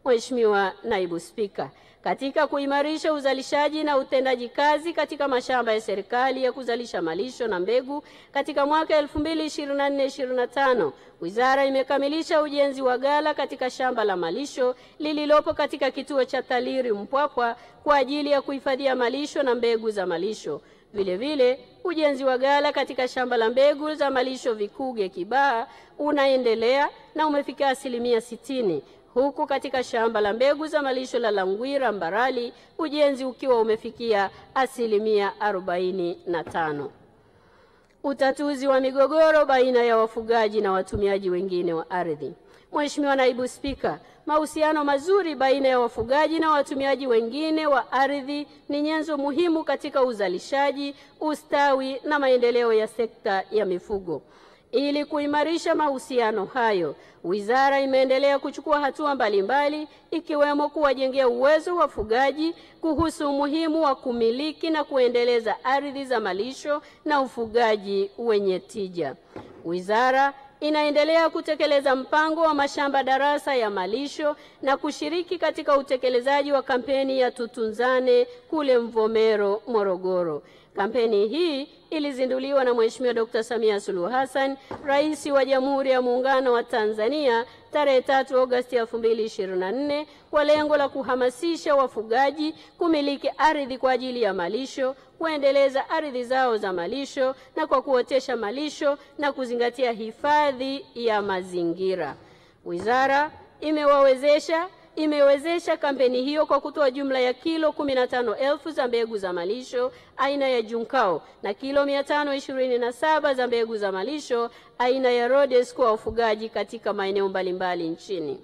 Mheshimiwa Naibu Spika, katika kuimarisha uzalishaji na utendaji kazi katika mashamba ya serikali ya kuzalisha malisho na mbegu, katika mwaka 2024-2025, Wizara imekamilisha ujenzi wa ghala katika shamba la malisho lililopo katika kituo cha Taliri Mpwapwa kwa ajili ya kuhifadhia malisho na mbegu za malisho. Vile vile, ujenzi wa ghala katika shamba la mbegu za malisho Vikuge Kibaha unaendelea na umefikia 60%. Huku katika shamba la mbegu za malisho la Langwira Mbarali ujenzi ukiwa umefikia 45%. Utatuzi wa migogoro baina ya wafugaji na watumiaji wengine wa ardhi. Mheshimiwa Naibu Spika, mahusiano mazuri baina ya wafugaji na watumiaji wengine wa ardhi ni nyenzo muhimu katika uzalishaji, ustawi na maendeleo ya sekta ya mifugo. Ili kuimarisha mahusiano hayo, Wizara imeendelea kuchukua hatua mbalimbali ikiwemo kuwajengea uwezo wafugaji kuhusu umuhimu wa kumiliki na kuendeleza ardhi za malisho na ufugaji wenye tija. Wizara inaendelea kutekeleza mpango wa mashamba darasa ya malisho na kushiriki katika utekelezaji wa kampeni ya Tutunzane kule Mvomero, Morogoro. Kampeni hii ilizinduliwa na Mheshimiwa Dr. Samia Suluhu Hassan, Rais wa Jamhuri ya Muungano wa Tanzania, tarehe 3 Agosti 2024 kwa lengo la kuhamasisha wafugaji kumiliki ardhi kwa ajili ya malisho, kuendeleza ardhi zao za malisho na kwa kuotesha malisho na kuzingatia hifadhi ya mazingira. Wizara imewezesha kampeni hiyo kwa kutoa jumla ya kilo 15,000 za mbegu za malisho aina ya Junkao na kilo 527 za mbegu za malisho aina ya Rhodes kwa wafugaji katika maeneo mbalimbali nchini.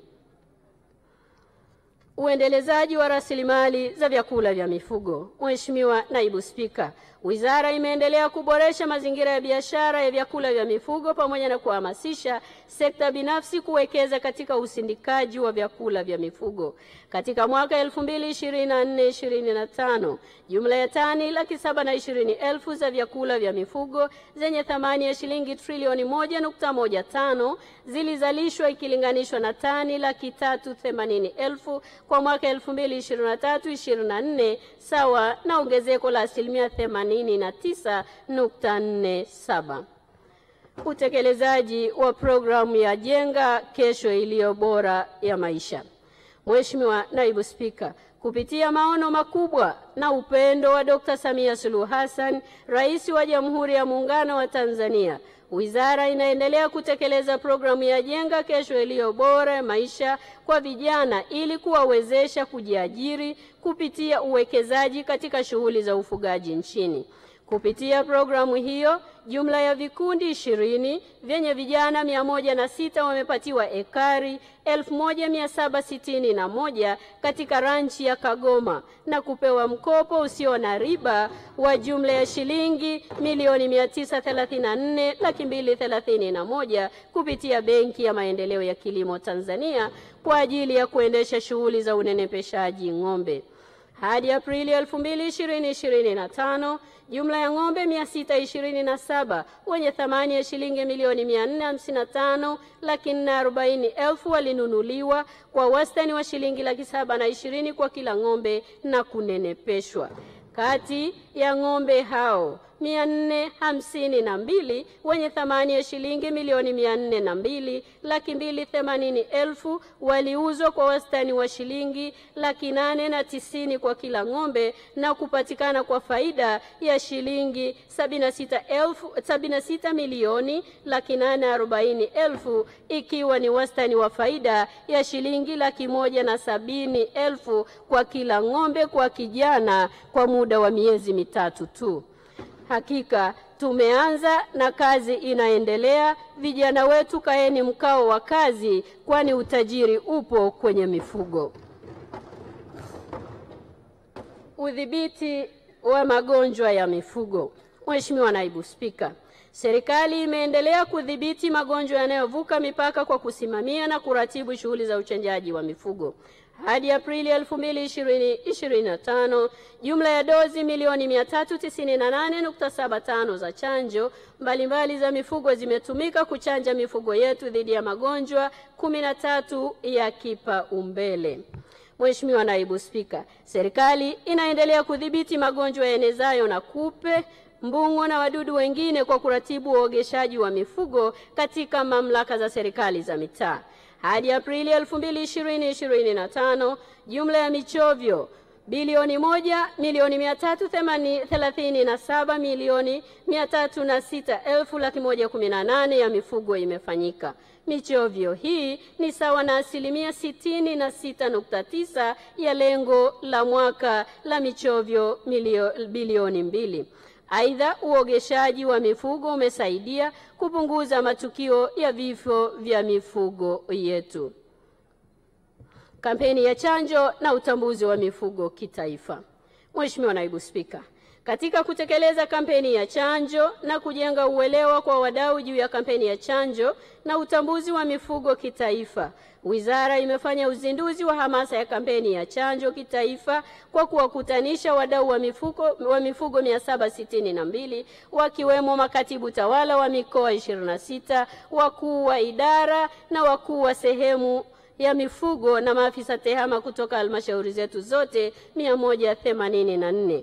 Uendelezaji wa rasilimali za vyakula vya mifugo. Mheshimiwa Naibu Spika, Wizara imeendelea kuboresha mazingira ya biashara ya vyakula vya mifugo pamoja na kuhamasisha sekta binafsi kuwekeza katika usindikaji wa vyakula vya mifugo. Katika mwaka 2024-2025, jumla ya tani 720,000 za vyakula vya mifugo zenye thamani ya shilingi trilioni 1.15 zilizalishwa ikilinganishwa na tani 380,000 kwa mwaka 2023-2024, sawa na ongezeko la 89.47. Utekelezaji wa programu ya Jenga Kesho Iliyo Bora ya Maisha. Mheshimiwa Naibu Spika, kupitia maono makubwa na upendo wa Dr. Samia Suluhu Hassan, Rais wa Jamhuri ya Muungano wa Tanzania, Wizara inaendelea kutekeleza programu ya Jenga Kesho Iliyo Bora ya Maisha kwa vijana ili kuwawezesha kujiajiri kupitia uwekezaji katika shughuli za ufugaji nchini. Kupitia programu hiyo, jumla ya vikundi 20 vyenye vijana 106 wamepatiwa ekari 1761 katika ranchi ya Kagoma na kupewa mkopo usio na riba wa jumla ya shilingi milioni 934,231 kupitia Benki ya Maendeleo ya Kilimo Tanzania kwa ajili ya kuendesha shughuli za unenepeshaji ng'ombe. Hadi Aprili 2025, jumla ya ng'ombe 627 wenye thamani ya shilingi milioni 455,440,000 walinunuliwa kwa wastani wa shilingi 720,000 kwa kila ng'ombe na kunenepeshwa. Kati ya ng'ombe hao 452 wenye thamani ya shilingi milioni 402,280,000 waliuzwa kwa wastani wa shilingi 890,000 kwa kila ng'ombe na kupatikana kwa faida ya shilingi 76,840,000 ikiwa ni wastani wa faida ya shilingi 170,000 kwa kila ng'ombe kwa kijana kwa muda wa miezi mitatu tu. Hakika tumeanza na kazi inaendelea. Vijana wetu, kaeni mkao wa kazi, kwani utajiri upo kwenye mifugo. wa magonjwa ya mifugo. Mheshimiwa Naibu Spika, serikali imeendelea kudhibiti magonjwa yanayovuka mipaka kwa kusimamia na kuratibu shughuli za uchanjaji wa mifugo. Hadi Aprili 2025, jumla ya dozi milioni 398.75 za chanjo mbalimbali za mifugo zimetumika kuchanja mifugo yetu dhidi ya magonjwa 13 ya kipaumbele. Mheshimiwa Naibu Spika, serikali inaendelea kudhibiti magonjwa yaenezayo na kupe, mbung'o na wadudu wengine kwa kuratibu uogeshaji wa mifugo katika mamlaka za serikali za mitaa. Hadi Aprili 2025, jumla ya michovyo bilioni 1,337,306,118 ya mifugo imefanyika. Michovyo hii ni sawa na 66.9% ya lengo la mwaka la michovyo bilioni 2. Aidha, uogeshaji wa mifugo umesaidia kupunguza matukio ya vifo vya mifugo yetu. Kampeni ya chanjo na utambuzi wa mifugo kitaifa. Mheshimiwa Naibu Spika, katika kutekeleza kampeni ya chanjo na kujenga uelewa kwa wadau juu ya kampeni ya chanjo na utambuzi wa mifugo kitaifa, Wizara imefanya uzinduzi wa hamasa ya kampeni ya chanjo kitaifa kwa kuwakutanisha wadau wa mifugo 762 wakiwemo makatibu tawala wa mikoa 26, wakuu wa idara na wakuu wa sehemu ya mifugo na maafisa tehama kutoka halmashauri zetu zote 184.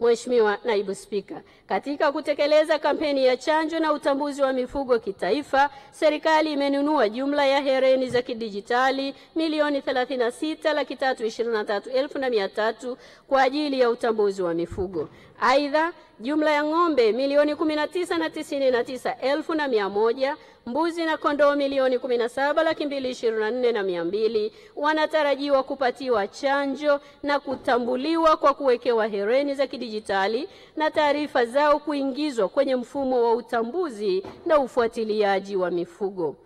Mheshimiwa Naibu Spika, katika kutekeleza kampeni ya chanjo na utambuzi wa mifugo kitaifa, serikali imenunua jumla ya hereni za kidijitali milioni 36,323,300 kwa ajili ya utambuzi wa mifugo. Aidha, jumla ya ng'ombe milioni 19,99,100, mbuzi na kondoo milioni 17,224,200 wanatarajiwa kupatiwa chanjo na kutambuliwa kwa kuwekewa hereni za kidijitali na taarifa zao kuingizwa kwenye mfumo wa utambuzi na ufuatiliaji wa mifugo.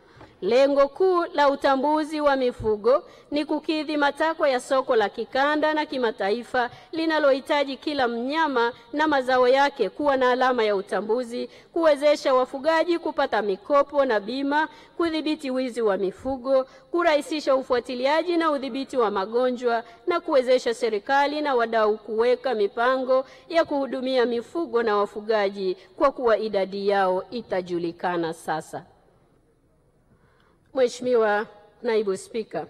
Lengo kuu la utambuzi wa mifugo ni kukidhi matakwa ya soko la kikanda na kimataifa linalohitaji kila mnyama na mazao yake kuwa na alama ya utambuzi, kuwezesha wafugaji kupata mikopo na bima, kudhibiti wizi wa mifugo, kurahisisha ufuatiliaji na udhibiti wa magonjwa na kuwezesha serikali na wadau kuweka mipango ya kuhudumia mifugo na wafugaji kwa kuwa idadi yao itajulikana sasa. Mheshimiwa Naibu Spika,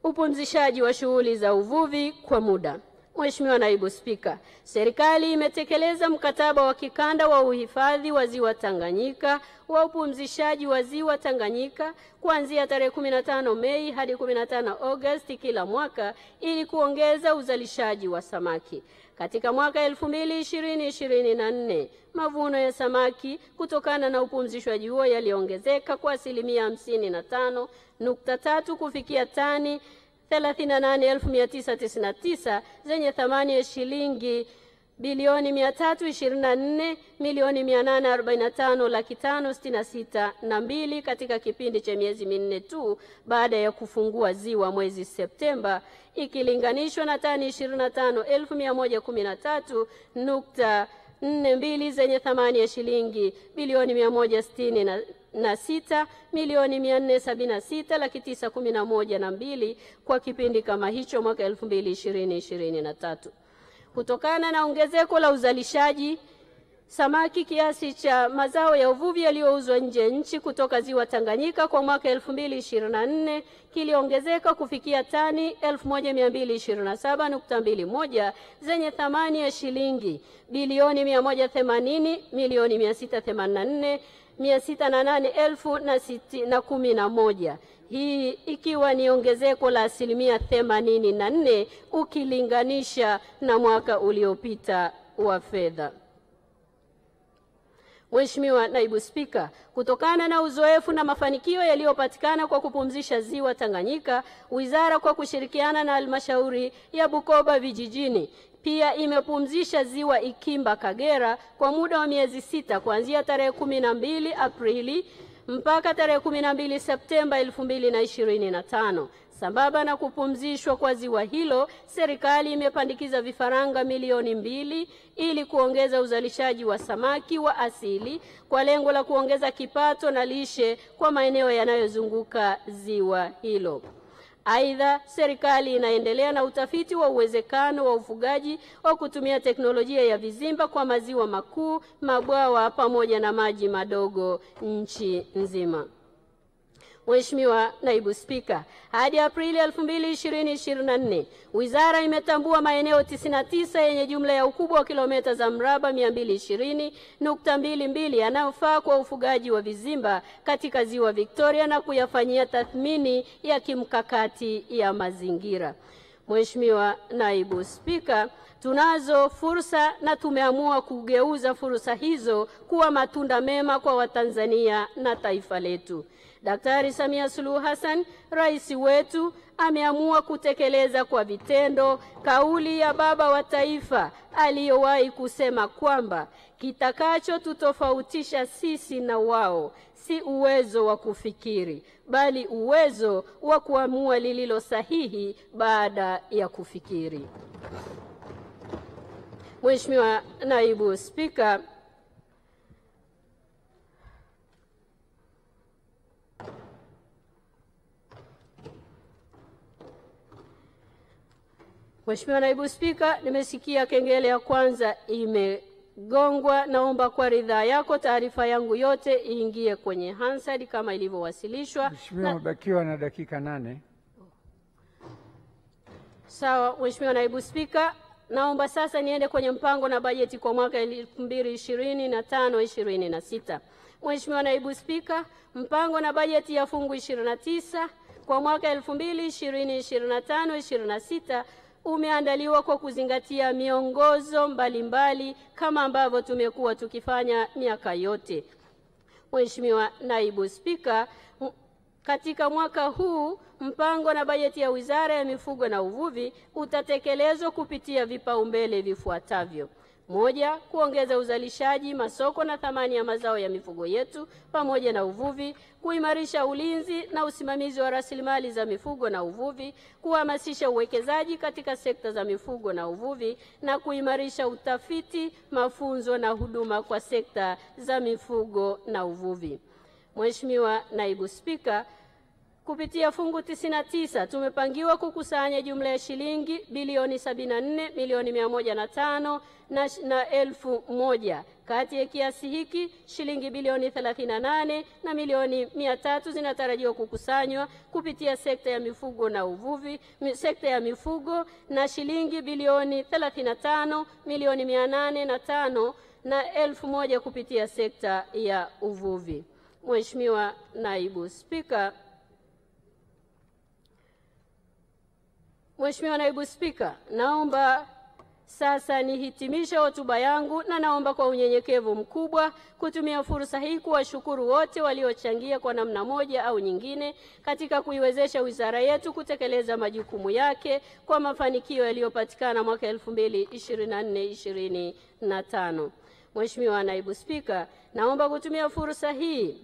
upumzishaji wa shughuli za uvuvi kwa muda. Mheshimiwa Naibu Spika, serikali imetekeleza mkataba wa kikanda wa uhifadhi wa Ziwa Tanganyika wa upumzishaji wa Ziwa Tanganyika kuanzia tarehe 15 Mei hadi 15 Agosti kila mwaka ili kuongeza uzalishaji wa samaki. Katika mwaka 2020-2024, mavuno ya samaki kutokana na upumzishwaji huo yaliongezeka kwa 55.3 kufikia tani 38,999 zenye thamani ya shilingi bilioni 324,845,566,200 katika kipindi cha miezi minne tu baada ya kufungua ziwa mwezi Septemba, ikilinganishwa na tani 25,113.42 zenye thamani ya shilingi bilioni 166,476,911,200 kwa kipindi kama hicho mwaka 2020-2023. Kutokana na ongezeko la uzalishaji samaki, kiasi cha mazao ya uvuvi yaliyouzwa nje nchi kutoka Ziwa Tanganyika kwa mwaka 2024 kiliongezeka kufikia tani 1,227.21 zenye thamani ya shilingi bilioni 180,184,608,011. Hii ikiwa ni ongezeko la 84% ukilinganisha na mwaka uliopita wa fedha. Mheshimiwa Naibu Spika, kutokana na uzoefu na mafanikio yaliyopatikana kwa kupumzisha Ziwa Tanganyika, Wizara kwa kushirikiana na halmashauri ya Bukoba vijijini pia imepumzisha Ziwa Ikimba Kagera kwa muda wa miezi 6 kuanzia tarehe 12 Aprili mpaka tarehe 12 Septemba 2025. Sambamba na kupumzishwa kwa ziwa hilo, serikali imepandikiza vifaranga milioni 2 ili kuongeza uzalishaji wa samaki wa asili kwa lengo la kuongeza kipato na lishe kwa maeneo yanayozunguka ziwa hilo. Aidha, serikali inaendelea na utafiti wa uwezekano wa ufugaji wa kutumia teknolojia ya vizimba kwa maziwa makuu, mabwawa pamoja na maji madogo nchi nzima. Mheshimiwa Naibu Spika, hadi Aprili 2024, Wizara imetambua maeneo 99 yenye jumla ya ukubwa wa kilomita za mraba 220.22 yanayofaa kwa ufugaji wa vizimba katika Ziwa Victoria na kuyafanyia tathmini ya kimkakati ya mazingira. Mheshimiwa Naibu Spika, tunazo fursa na tumeamua kugeuza fursa hizo kuwa matunda mema kwa Watanzania na taifa letu. Daktari Samia Suluhu Hassan, rais wetu, ameamua kutekeleza kwa vitendo kauli ya baba wa taifa aliyowahi kusema kwamba kitakacho tutofautisha sisi na wao si uwezo wa kufikiri, bali uwezo wa kuamua lililo sahihi baada ya kufikiri. Mheshimiwa Naibu Spika, Mheshimiwa Naibu Spika, nimesikia kengele ya kwanza imegongwa. Naomba kwa ridhaa yako taarifa yangu yote iingie kwenye Hansard kama ilivyowasilishwa. Mheshimiwa, umebakiwa na dakika 8. Sawa, Mheshimiwa Naibu Spika, naomba sasa niende kwenye mpango na bajeti kwa mwaka 2025-26. Mheshimiwa Naibu Spika, mpango na bajeti ya fungu 29 kwa mwaka 2025-26 umeandaliwa kwa kuzingatia miongozo mbalimbali kama ambavyo tumekuwa tukifanya miaka yote. Mheshimiwa Naibu Spika, katika mwaka huu mpango na bajeti ya Wizara ya Mifugo na Uvuvi utatekelezwa kupitia vipaumbele vifuatavyo: 1. Kuongeza uzalishaji, masoko na thamani ya mazao ya mifugo yetu pamoja na uvuvi, kuimarisha ulinzi na usimamizi wa rasilimali za mifugo na uvuvi, kuhamasisha uwekezaji katika sekta za mifugo na uvuvi na kuimarisha utafiti, mafunzo na huduma kwa sekta za mifugo na uvuvi. Mheshimiwa Naibu Spika, kupitia fungu 99 tumepangiwa kukusanya jumla ya shilingi bilioni 74,105,000 na elfu moja. Kati ya kiasi hiki shilingi bilioni 38 na milioni 300 zinatarajiwa kukusanywa kupitia sekta ya mifugo na uvuvi, sekta ya mifugo, na shilingi bilioni 35 milioni 805 na elfu moja kupitia sekta ya uvuvi. Mheshimiwa Naibu Spika, naomba sasa nihitimishe hotuba yangu na naomba kwa unyenyekevu mkubwa kutumia fursa hii kuwashukuru wote waliochangia kwa namna moja au nyingine katika kuiwezesha wizara yetu kutekeleza majukumu yake kwa mafanikio yaliyopatikana mwaka 2024-25. Mheshimiwa Naibu Spika, naomba kutumia fursa hii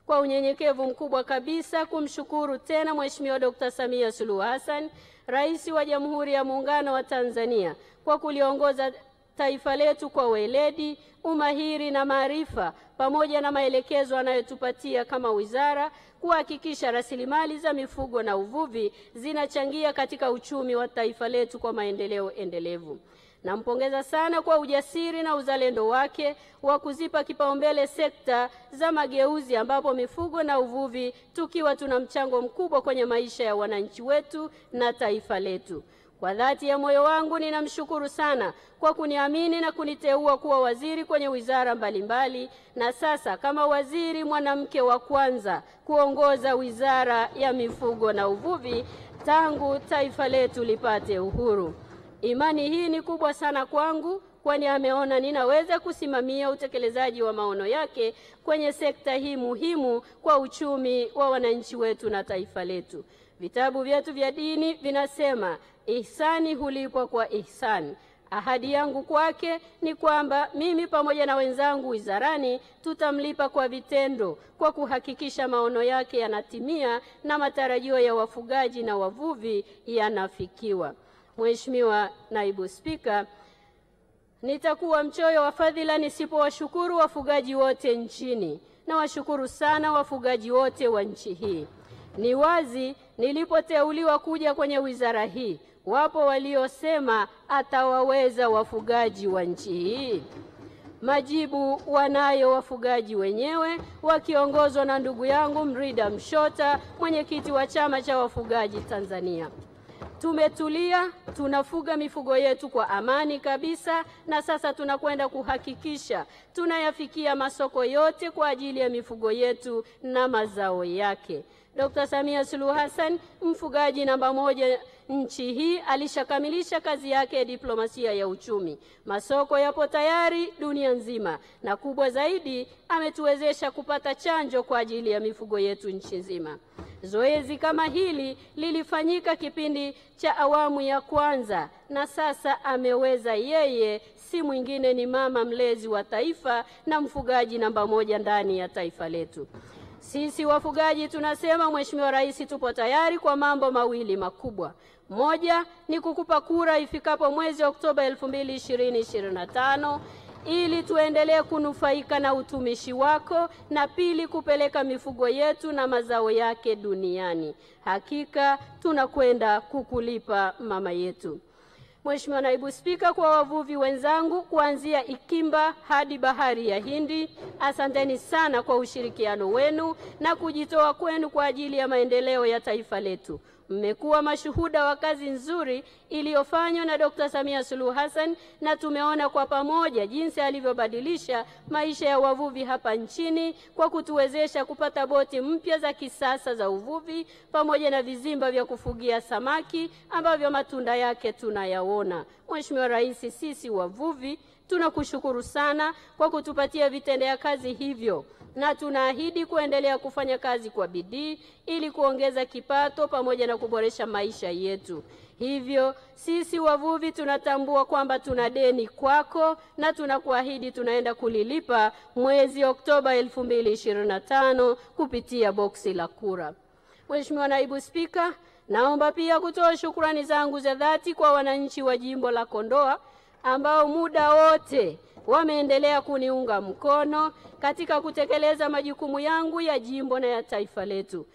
kwa unyenyekevu mkubwa kabisa kumshukuru tena Mheshimiwa Dr. Samia Suluhu Hassan, Rais wa Jamhuri ya Muungano wa Tanzania, kwa kuliongoza taifa letu kwa weledi, umahiri na maarifa pamoja na maelekezo anayotupatia kama wizara kuhakikisha rasilimali za mifugo na uvuvi zinachangia katika uchumi wa taifa letu kwa maendeleo endelevu. Nampongeza sana kwa ujasiri na uzalendo wake wa kuzipa kipaumbele sekta za mageuzi ambapo mifugo na uvuvi tukiwa tuna mchango mkubwa kwenye maisha ya wananchi wetu na taifa letu. Kwa dhati ya moyo wangu ninamshukuru sana kwa kuniamini na kuniteua kuwa waziri kwenye wizara mbalimbali, na sasa kama waziri mwanamke wa kwanza kuongoza Wizara ya Mifugo na Uvuvi tangu taifa letu lipate uhuru. Imani hii ni kubwa sana kwangu, kwani ameona ninaweza kusimamia utekelezaji wa maono yake kwenye sekta hii muhimu kwa uchumi wa wananchi wetu na taifa letu. Vitabu vyetu vya dini vinasema ihsani hulipwa kwa ihsani. Ahadi yangu kwake ni kwamba mimi pamoja na wenzangu wizarani tutamlipa kwa vitendo kwa kuhakikisha maono yake yanatimia na matarajio ya wafugaji na wavuvi yanafikiwa. Mheshimiwa Naibu Spika, nitakuwa mchoyo wa fadhila nisipowashukuru wafugaji wote nchini. Na washukuru sana wafugaji wote wa nchi hii. Ni wazi nilipoteuliwa kuja kwenye wizara hii, wapo waliosema atawaweza wafugaji wa nchi hii. Majibu wanayo wafugaji wenyewe wakiongozwa na ndugu yangu Mrida Mshota, mwenyekiti wa Chama cha Wafugaji Tanzania. Tumetulia, tunafuga mifugo yetu kwa amani kabisa, na sasa tunakwenda kuhakikisha tunayafikia masoko yote kwa ajili ya mifugo yetu na mazao yake. Dr. Samia Suluhu Hassan, mfugaji namba 1 nchi hii, alishakamilisha kazi yake ya diplomasia ya uchumi. Masoko yapo tayari dunia nzima, na kubwa zaidi ametuwezesha kupata chanjo kwa ajili ya mifugo yetu nchi nzima. Zoezi kama hili lilifanyika kipindi cha awamu ya kwanza, na sasa ameweza yeye, si mwingine ni mama mlezi wa taifa na mfugaji namba 1 ndani ya taifa letu. Sisi wafugaji tunasema, Mheshimiwa Rais, tupo tayari kwa mambo mawili makubwa. Moja ni kukupa kura ifikapo mwezi Oktoba 2025 ili tuendelee kunufaika na utumishi wako, na pili kupeleka mifugo yetu na mazao yake duniani. Hakika tunakwenda kukulipa mama yetu. Mheshimiwa Naibu Spika, kwa wavuvi wenzangu kuanzia Ikimba hadi Bahari ya Hindi, asanteni sana kwa ushirikiano wenu na kujitoa kwenu kwa ajili ya maendeleo ya taifa letu. Mmekuwa mashuhuda wa kazi nzuri iliyofanywa na Dr. Samia Suluhu Hassan, na tumeona kwa pamoja jinsi alivyobadilisha maisha ya wavuvi hapa nchini kwa kutuwezesha kupata boti mpya za kisasa za uvuvi pamoja na vizimba vya kufugia samaki ambavyo matunda yake tunayaona. Mheshimiwa Rais, sisi wavuvi tunakushukuru sana kwa kutupatia vitendea kazi hivyo, na tunaahidi kuendelea kufanya kazi kwa bidii ili kuongeza kipato pamoja na kuboresha maisha yetu. Hivyo sisi wavuvi tunatambua kwamba tuna deni kwako, na tunakuahidi tunaenda kulilipa mwezi Oktoba 2025 kupitia boksi la kura. Mheshimiwa Naibu Spika, naomba pia kutoa shukrani zangu za dhati kwa wananchi wa jimbo la Kondoa ambao muda wote wameendelea kuniunga mkono katika kutekeleza majukumu yangu ya jimbo na ya taifa letu.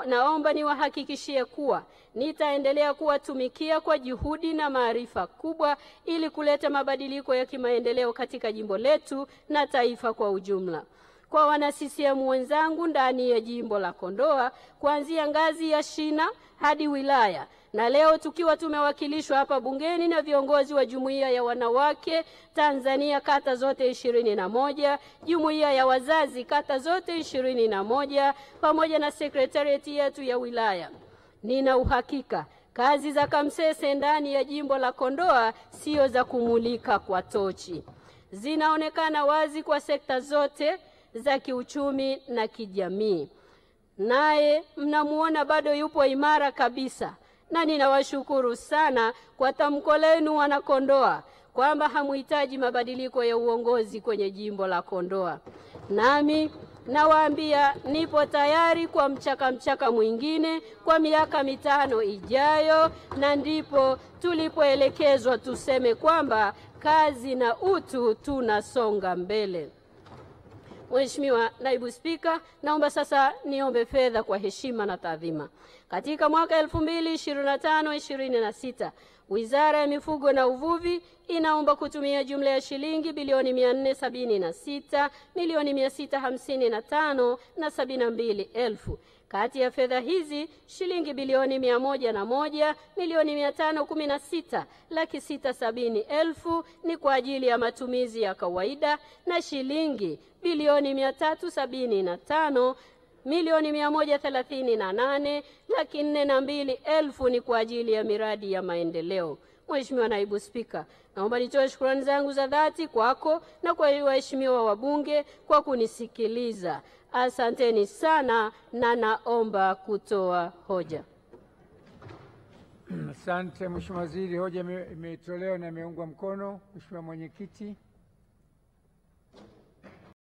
Naomba niwahakikishie kuwa nitaendelea kuwatumikia kwa juhudi na maarifa kubwa ili kuleta mabadiliko ya kimaendeleo katika jimbo letu na taifa kwa ujumla. Kwa wana CCM wenzangu ndani ya jimbo la Kondoa, kuanzia ngazi ya shina hadi wilaya, na leo tukiwa tumewakilishwa hapa bungeni na viongozi wa Jumuiya ya Wanawake Tanzania kata zote 21, Jumuiya ya Wazazi kata zote 21, pamoja na sekretarieti yetu ya wilaya, nina uhakika kazi za Kamsese ndani ya jimbo la Kondoa sio za kumulika kwa tochi. Zinaonekana wazi kwa sekta zote za kiuchumi na kijamii. Naye mnamuona bado yupo imara kabisa, na ninawashukuru sana kwa tamko lenu wana Kondoa kwamba hamuhitaji mabadiliko ya uongozi kwenye jimbo la Kondoa. Nami nawaambia nipo tayari kwa mchaka mwingine kwa miaka 5 ijayo, na ndipo tulipoelekezwa tuseme kwamba kazi na utu tunasonga mbele. Mheshimiwa Naibu Spika, naomba sasa niombe fedha kwa heshima na taadhima. Katika mwaka 2025-26, Wizara ya Mifugo na Uvuvi inaomba kutumia jumla ya shilingi bilioni 476,655,072. Kati ya fedha hizi, shilingi bilioni 101,516,670,000 ni kwa ajili ya matumizi ya kawaida, na shilingi bilioni 375,138,402,000 ni kwa ajili ya miradi ya maendeleo. Mheshimiwa Naibu Spika, naomba nitoe shukrani zangu za dhati kwako na kwa waheshimiwa wabunge kwa kunisikiliza. Asanteni sana, na naomba kutoa hoja. Asante Mheshimiwa Waziri, hoja imetolewa na imeungwa mkono. Mheshimiwa Mwenyekiti.